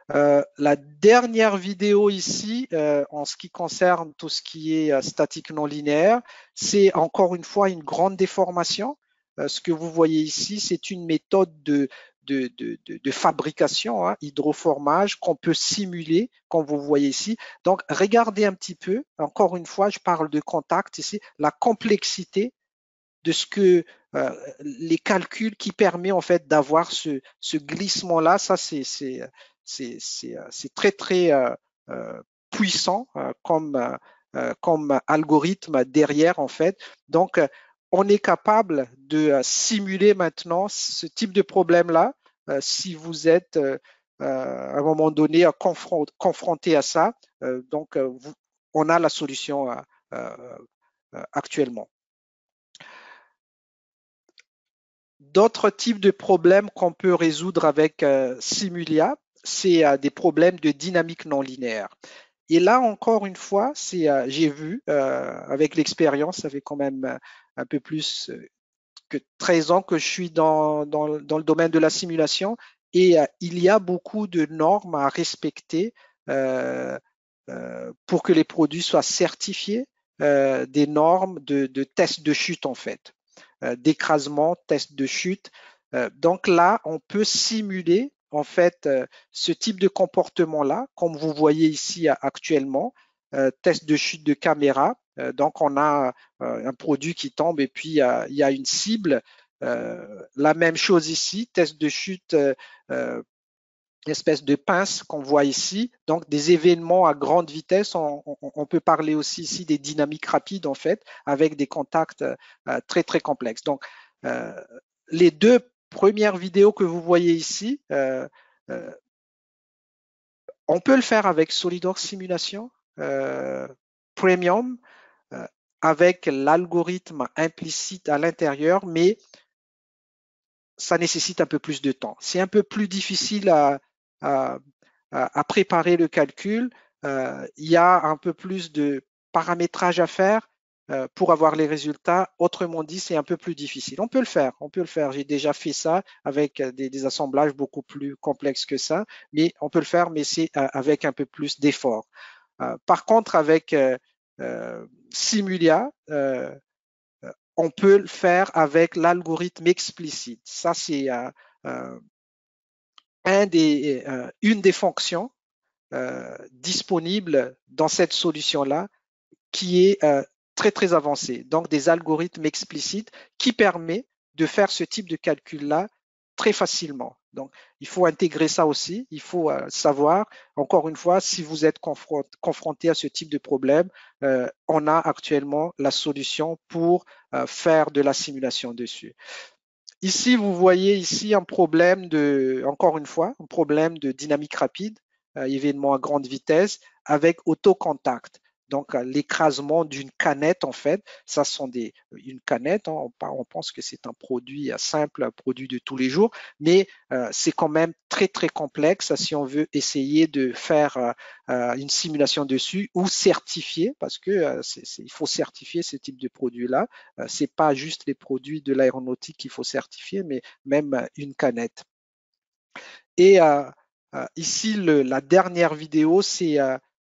La dernière vidéo ici, en ce qui concerne tout ce qui est statique non linéaire, c'est encore une fois une grande déformation. Ce que vous voyez ici, c'est une méthode de fabrication, hein, hydroformage, qu'on peut simuler, comme vous voyez ici. Donc, regardez un petit peu, encore une fois, je parle de contact ici, la complexité de ce que les calculs qui permettent en fait d'avoir ce glissement-là, ça c'est très très puissant comme algorithme derrière en fait. Donc on est capable de simuler maintenant ce type de problème-là si vous êtes à un moment donné confronté à ça. Donc on a la solution actuellement. D'autres types de problèmes qu'on peut résoudre avec Simulia, c'est des problèmes de dynamique non linéaire. Et là, encore une fois, j'ai vu avec l'expérience, ça fait quand même un peu plus que 13 ans que je suis dans le domaine de la simulation et il y a beaucoup de normes à respecter pour que les produits soient certifiés, des normes de tests de chute en fait. D'écrasement, test de chute. Donc là, on peut simuler en fait ce type de comportement-là, comme vous voyez ici actuellement, test de chute de caméra. Donc on a un produit qui tombe et puis il y a une cible. La même chose ici, test de chute espèce de pince qu'on voit ici, donc des événements à grande vitesse. On peut parler aussi ici des dynamiques rapides en fait, avec des contacts très très complexes. Donc les deux premières vidéos que vous voyez ici, on peut le faire avec SolidWorks Simulation Premium, avec l'algorithme implicite à l'intérieur, mais ça nécessite un peu plus de temps. C'est un peu plus difficile à préparer le calcul. Il y a un peu plus de paramétrage à faire pour avoir les résultats. Autrement dit, c'est un peu plus difficile. On peut le faire, on peut le faire. J'ai déjà fait ça avec des assemblages beaucoup plus complexes que ça, mais on peut le faire, mais c'est avec un peu plus d'effort. Par contre, avec Simulia, on peut le faire avec l'algorithme explicite. Ça, c'est une des fonctions disponibles dans cette solution-là qui est très, très avancée. Donc, des algorithmes explicites qui permettent de faire ce type de calcul-là très facilement. Donc, il faut intégrer ça aussi. Il faut savoir, encore une fois, si vous êtes confronté à ce type de problème, on a actuellement la solution pour faire de la simulation dessus. Ici, vous voyez ici un problème encore une fois, un problème de dynamique rapide, événement à grande vitesse avec autocontact. Donc, l'écrasement d'une canette, en fait, ça sont une canette, hein, on pense que c'est un produit simple, un produit de tous les jours, mais c'est quand même très, très complexe si on veut essayer de faire une simulation dessus ou certifier, parce que il faut certifier ce type de produit-là. C'est pas juste les produits de l'aéronautique qu'il faut certifier, mais même une canette. Et ici, la dernière vidéo, c'est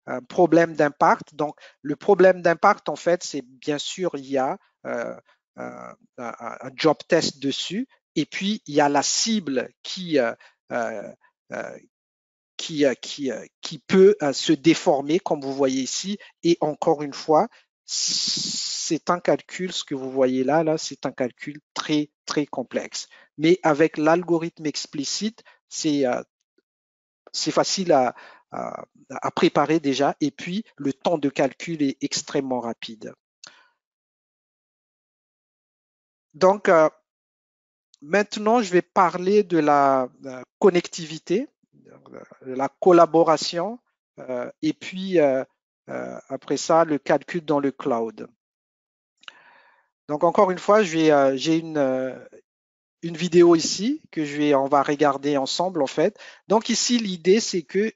un problème d'impact. Donc, le problème d'impact, en fait, c'est bien sûr, il y a un job test dessus, et puis il y a la cible qui qui peut se déformer, comme vous voyez ici. Et encore une fois, c'est un calcul, ce que vous voyez là, c'est un calcul très, très complexe. Mais avec l'algorithme explicite, c'est facile à préparer déjà. Et puis, le temps de calcul est extrêmement rapide. Donc, maintenant, je vais parler de la connectivité, de la collaboration, et puis après ça, le calcul dans le cloud. Donc, encore une fois, j'ai une vidéo ici que on va regarder ensemble en fait. Donc ici, l'idée, c'est que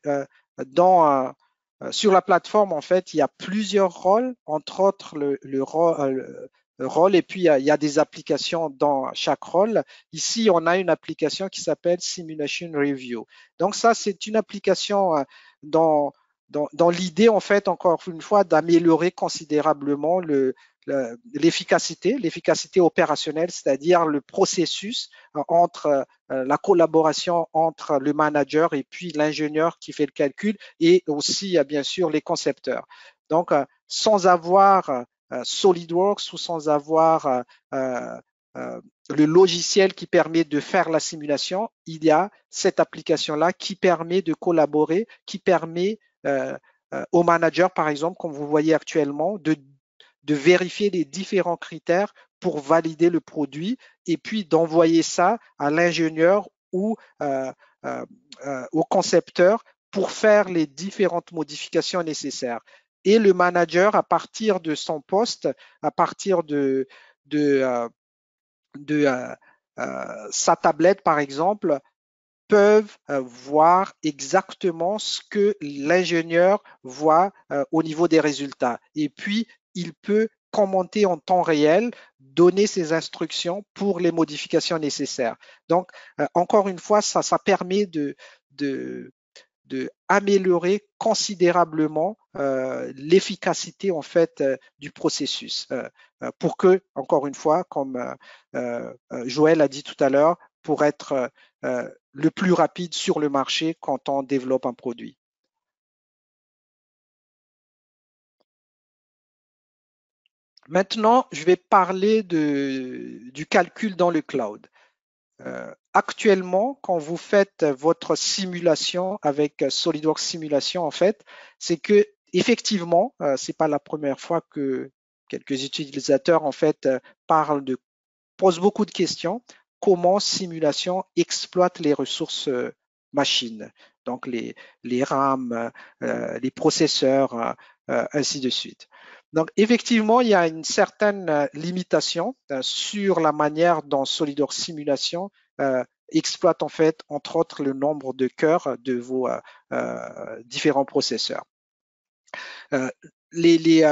sur la plateforme, en fait, il y a plusieurs rôles, entre autres le rôle, et puis il y a des applications dans chaque rôle. Ici, on a une application qui s'appelle Simulation Review. Donc ça, c'est une application dans l'idée, en fait, encore une fois, d'améliorer considérablement l'efficacité opérationnelle, c'est-à-dire le processus entre la collaboration entre le manager et puis l'ingénieur qui fait le calcul et aussi, bien sûr, les concepteurs. Donc, sans avoir SolidWorks ou sans avoir le logiciel qui permet de faire la simulation, il y a cette application-là qui permet de collaborer, qui permet au manager, par exemple, comme vous voyez actuellement, de vérifier les différents critères pour valider le produit et puis d'envoyer ça à l'ingénieur ou au concepteur pour faire les différentes modifications nécessaires. Et le manager, à partir de son poste, à partir de sa tablette, par exemple, peuvent voir exactement ce que l'ingénieur voit au niveau des résultats. Et puis, il peut commenter en temps réel, donner ses instructions pour les modifications nécessaires. Donc, encore une fois, ça permet de améliorer considérablement l'efficacité en fait du processus pour que, encore une fois, comme Joël a dit tout à l'heure, pour être le plus rapide sur le marché quand on développe un produit. Maintenant, je vais parler du calcul dans le cloud. Actuellement, quand vous faites votre simulation avec SolidWorks Simulation, en fait, c'est que effectivement, c'est pas la première fois que quelques utilisateurs en fait posent beaucoup de questions. Comment simulation exploite les ressources machines, donc les RAM, les processeurs, ainsi de suite. Donc, effectivement, il y a une certaine limitation sur la manière dont SolidWorks Simulation exploite en fait, entre autres, le nombre de cœurs de vos différents processeurs. Les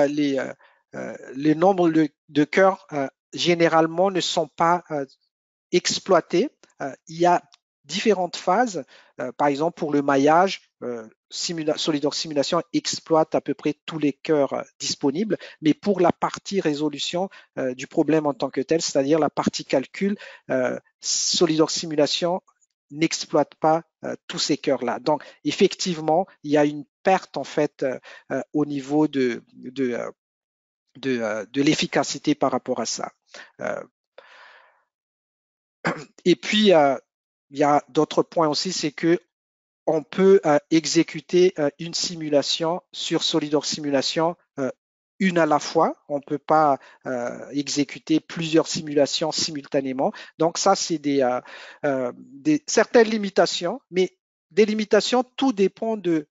nombres de cœurs généralement ne sont pas exploités. Il y a différentes phases. Par exemple, pour le maillage, SolidWorks Simulation exploite à peu près tous les cœurs disponibles, mais pour la partie résolution du problème en tant que tel, c'est-à-dire la partie calcul, SolidWorks Simulation n'exploite pas tous ces cœurs-là. Donc, effectivement, il y a une perte en fait au niveau de l'efficacité par rapport à ça. Et puis, il y a d'autres points aussi, c'est que on peut exécuter une simulation sur SolidWorks Simulation une à la fois. On ne peut pas exécuter plusieurs simulations simultanément. Donc ça, c'est certaines limitations, mais des limitations, tout dépend de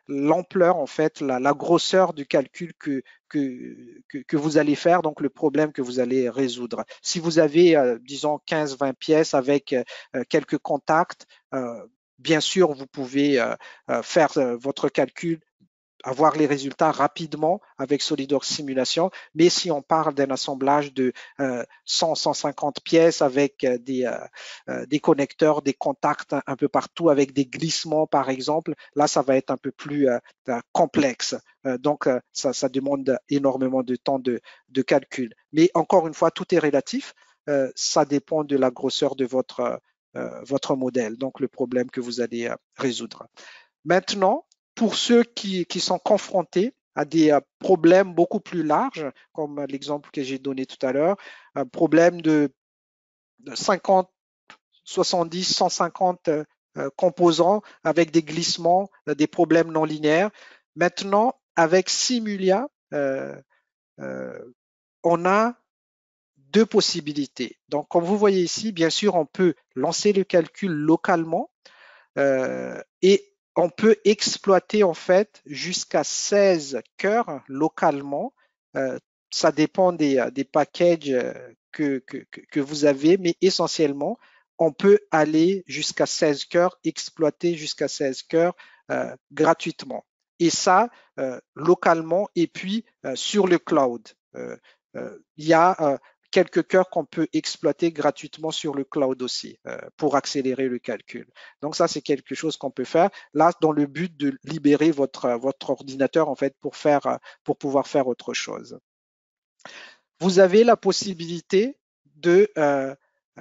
l'ampleur, en fait, la grosseur du calcul que vous allez faire, donc le problème que vous allez résoudre. Si vous avez, disons, 15-20 pièces avec quelques contacts, bien sûr, vous pouvez faire votre calcul, avoir les résultats rapidement avec SolidWorks Simulation, mais si on parle d'un assemblage de 100-150 pièces avec des connecteurs, des contacts un peu partout, avec des glissements par exemple, là ça va être un peu plus complexe. Donc ça demande énormément de temps de calcul. Mais encore une fois, tout est relatif. Ça dépend de la grosseur de votre modèle, donc le problème que vous allez résoudre. Maintenant, pour ceux qui sont confrontés à des problèmes beaucoup plus larges, comme l'exemple que j'ai donné tout à l'heure, un problème de 50, 70, 150 composants avec des glissements, des problèmes non linéaires. Maintenant, avec Simulia, on a deux possibilités. Donc, comme vous voyez ici, bien sûr, on peut lancer le calcul localement et on peut exploiter en fait jusqu'à 16 cœurs localement. Ça dépend des packages que vous avez, mais essentiellement, on peut aller jusqu'à 16 cœurs, exploiter jusqu'à 16 cœurs gratuitement. Et ça, localement et puis sur le cloud. Il y a quelques cœurs qu'on peut exploiter gratuitement sur le cloud aussi pour accélérer le calcul. Donc ça, c'est quelque chose qu'on peut faire là dans le but de libérer votre ordinateur en fait pour pouvoir faire autre chose. Vous avez la possibilité de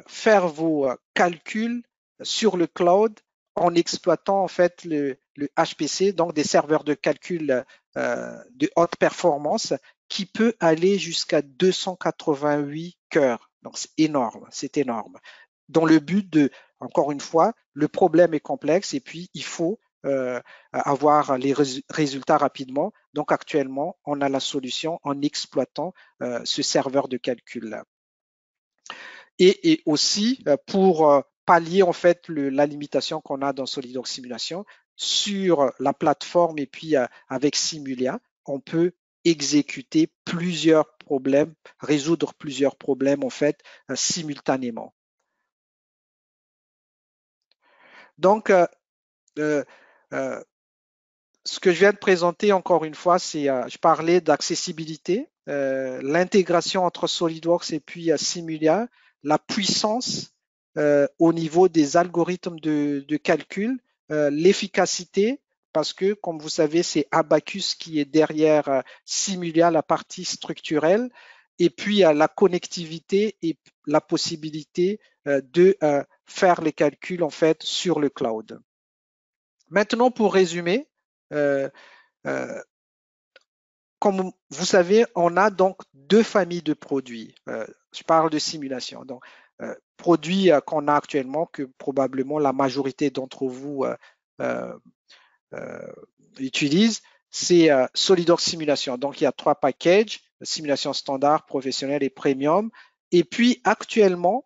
faire vos calculs sur le cloud en exploitant en fait le HPC, donc des serveurs de calcul de haute performance qui peut aller jusqu'à 288 cœurs. Donc c'est énorme, Dans le but de, encore une fois, le problème est complexe et puis il faut avoir les résultats rapidement. Donc actuellement, on a la solution en exploitant ce serveur de calcul-là. Et aussi pour pallier en fait la limitation qu'on a dans SolidWorks Simulation sur la plateforme et puis avec Simulia, on peut exécuter plusieurs problèmes, résoudre plusieurs problèmes en fait simultanément. Donc, ce que je viens de présenter encore une fois, c'est, je parlais d'accessibilité, l'intégration entre SolidWorks et puis Simulia, la puissance au niveau des algorithmes de calcul, l'efficacité, parce que comme vous savez, c'est Abacus qui est derrière Simulia, la partie structurelle, et puis la connectivité et la possibilité de faire les calculs en fait sur le cloud. Maintenant, pour résumer, comme vous savez, on a donc deux familles de produits. Je parle de simulation. Donc, produits qu'on a actuellement, que probablement la majorité d'entre vous utilisent, c'est SolidWorks Simulation. Donc, il y a trois packages, simulation standard, professionnelle et premium. Et puis, actuellement,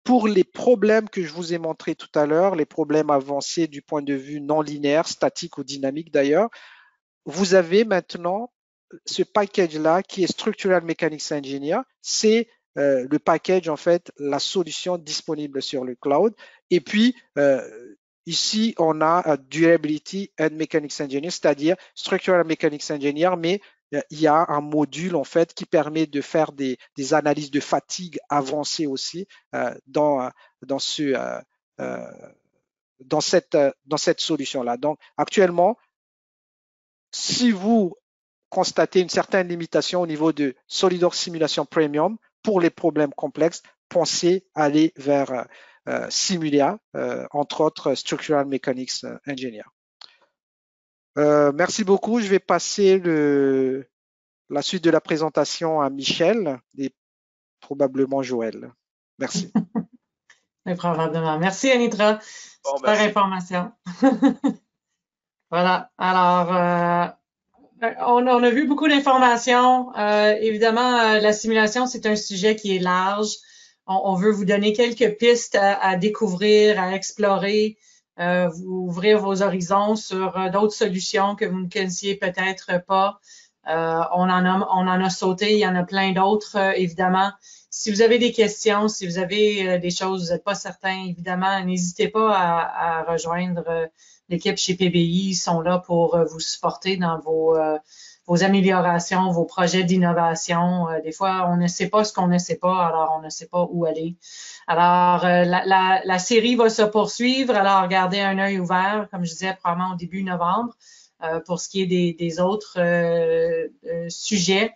pour les problèmes que je vous ai montrés tout à l'heure, les problèmes avancés du point de vue non linéaire, statique ou dynamique d'ailleurs, vous avez maintenant ce package-là qui est Structural Mechanics Engineer. C'est le package, en fait, la solution disponible sur le cloud. Et puis, ici, on a Durability and Mechanics Engineer, c'est-à-dire Structural Mechanics Engineer, mais il y a un module en fait qui permet de faire des analyses de fatigue avancées aussi dans cette solution-là. Donc actuellement, si vous constatez une certaine limitation au niveau de SolidWorks Simulation Premium pour les problèmes complexes, pensez à aller vers Simulia, entre autres Structural Mechanics Engineer. Merci beaucoup. Je vais passer la suite de la présentation à Michel et probablement Joël. Merci. Probablement. Merci, Anitra. Bon, Super information. Voilà. Alors, on a vu beaucoup d'informations. Évidemment, la simulation, c'est un sujet qui est large. On veut vous donner quelques pistes à découvrir, à explorer, vous ouvrir vos horizons sur d'autres solutions que vous ne connaissiez peut-être pas. On en a sauté, il y en a plein d'autres, évidemment. Si vous avez des questions, si vous avez des choses, vous n'êtes pas certain, évidemment, n'hésitez pas à rejoindre l'équipe chez PBI. Ils sont là pour vous supporter dans vos améliorations, vos projets d'innovation. Des fois, on ne sait pas ce qu'on ne sait pas, alors on ne sait pas où aller. Alors, la série va se poursuivre, alors gardez un œil ouvert, comme je disais, probablement au début novembre. Pour ce qui est des autres sujets.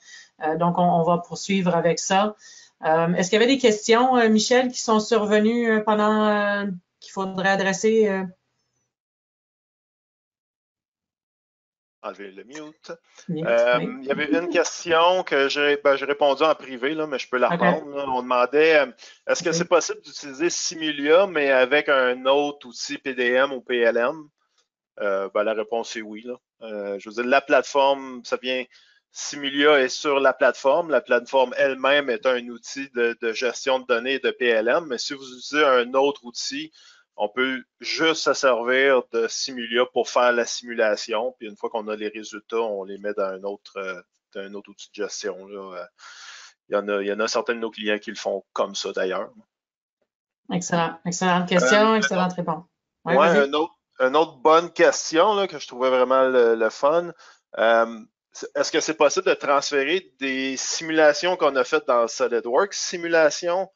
Donc, on va poursuivre avec ça. Est-ce qu'il y avait des questions, Michel, qui sont survenues pendant qu'il faudrait adresser? enlever le mute. Oui. Il y avait une question que j'ai répondu en privé, là, mais je peux la reprendre. Là. On demandait est-ce que c'est possible d'utiliser Simulia, mais avec un autre outil PDM ou PLM? La réponse est oui. Là. Je veux dire, la plateforme, ça vient. Simulia est sur la plateforme. La plateforme elle-même est un outil de gestion de données de PLM, mais si vous utilisez un autre outil, on peut juste se servir de Simulia pour faire la simulation. Puis une fois qu'on a les résultats, on les met dans un autre outil de gestion. Là. Il y en a certains de nos clients qui le font comme ça d'ailleurs. Excellent. Excellente question, excellente réponse. Oui, une autre bonne question là, que je trouvais vraiment le fun. Est-ce que c'est possible de transférer des simulations qu'on a faites dans SolidWorks Simulation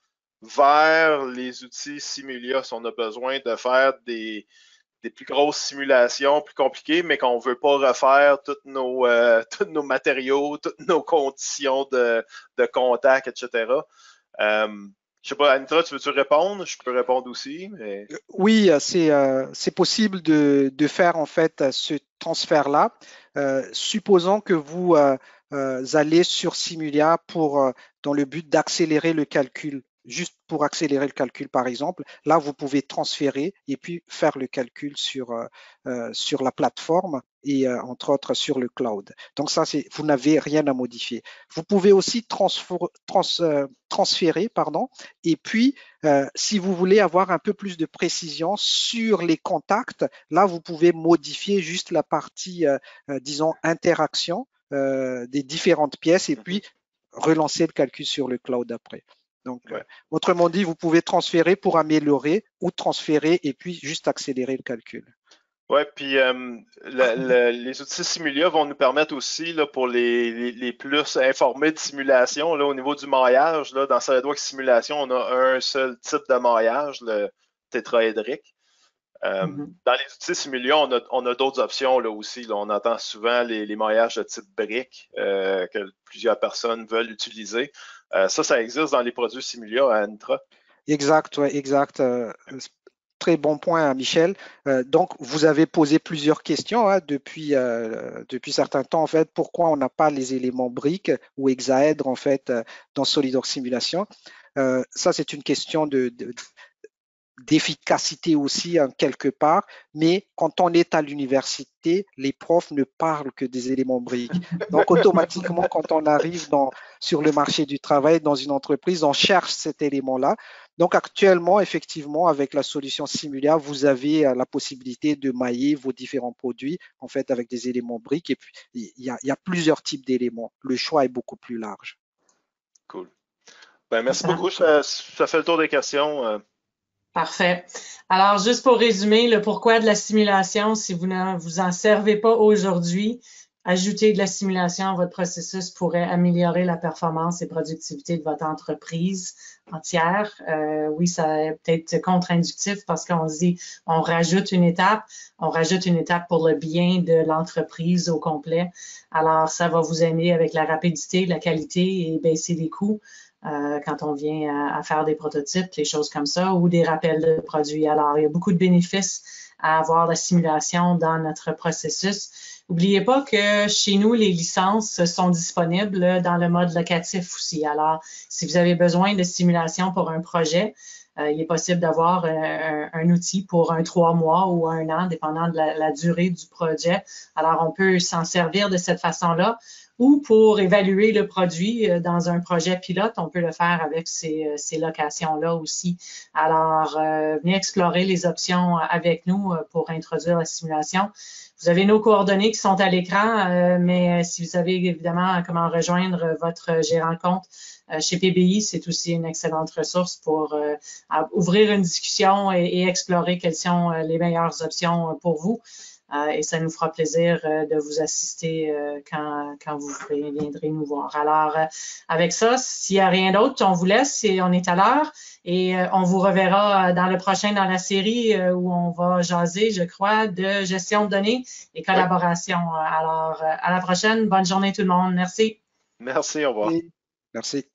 vers les outils Simulia si on a besoin de faire des plus grosses simulations, plus compliquées, mais qu'on ne veut pas refaire tous nos matériaux, toutes nos conditions de contact, etc. Je sais pas, Anitra, tu veux-tu répondre? Je peux répondre aussi. Mais... Oui, c'est possible de faire en fait ce transfert-là. Supposons que vous allez sur Simulia dans le but d'accélérer le calcul. Juste pour accélérer le calcul, par exemple, là, vous pouvez transférer et puis faire le calcul sur la plateforme et entre autres sur le cloud. Donc ça, vous n'avez rien à modifier. Vous pouvez aussi transférer, et puis si vous voulez avoir un peu plus de précision sur les contacts, là, vous pouvez modifier juste la partie, disons, interaction des différentes pièces et puis relancer le calcul sur le cloud après. Donc, autrement dit, vous pouvez transférer pour améliorer ou transférer et puis juste accélérer le calcul. Oui, puis les outils Simulia vont nous permettre aussi, là, pour les plus informés de simulation, là, au niveau du maillage, là, dans SolidWorks Simulation, on a un seul type de maillage, le tétraédrique. Dans les outils Simulia, on a d'autres options là aussi. Là. On entend souvent les maillages de type brique que plusieurs personnes veulent utiliser. Ça existe dans les produits Simulia à Anitra. Exact, ouais, exact. Très bon point, Michel. Donc, vous avez posé plusieurs questions depuis certains temps, en fait. Pourquoi on n'a pas les éléments briques ou hexaèdres, en fait, dans SolidWorks Simulation? Ça, c'est une question d'efficacité aussi en quelque part, mais quand on est à l'université, les profs ne parlent que des éléments briques. Donc automatiquement, quand on arrive sur le marché du travail, dans une entreprise, on cherche cet élément-là. Donc actuellement, effectivement, avec la solution Simulia, vous avez la possibilité de mailler vos différents produits en fait avec des éléments briques. Et puis il y a plusieurs types d'éléments. Le choix est beaucoup plus large. Cool. Merci beaucoup. Ça fait le tour des questions. Parfait. Alors, juste pour résumer, le pourquoi de la simulation, si vous ne vous en servez pas aujourd'hui, ajouter de la simulation à votre processus pourrait améliorer la performance et productivité de votre entreprise entière. Oui, ça est peut-être contre-inductif parce qu'on se dit, on rajoute une étape pour le bien de l'entreprise au complet. Alors, ça va vous aider avec la rapidité, la qualité et baisser les coûts. Quand on vient à faire des prototypes, des choses comme ça, ou des rappels de produits. Alors, il y a beaucoup de bénéfices à avoir la simulation dans notre processus. N'oubliez pas que chez nous, les licences sont disponibles dans le mode locatif aussi. Alors, si vous avez besoin de simulation pour un projet, il est possible d'avoir un outil pour 3 mois ou 1 an, dépendant de la durée du projet. Alors, on peut s'en servir de cette façon-là. Ou pour évaluer le produit dans un projet pilote, on peut le faire avec ces locations-là aussi. Alors, venez explorer les options avec nous pour introduire la simulation. Vous avez nos coordonnées qui sont à l'écran, mais si vous savez évidemment comment rejoindre votre gérant compte chez PBI, c'est aussi une excellente ressource pour ouvrir une discussion et explorer quelles sont les meilleures options pour vous. Et ça nous fera plaisir de vous assister quand vous viendrez nous voir. Alors, avec ça, s'il n'y a rien d'autre, on vous laisse et on est à l'heure. Et on vous reverra dans le prochain dans la série où on va jaser, je crois, de gestion de données et collaboration. Alors, à la prochaine. Bonne journée tout le monde. Merci. Merci, au revoir. Merci.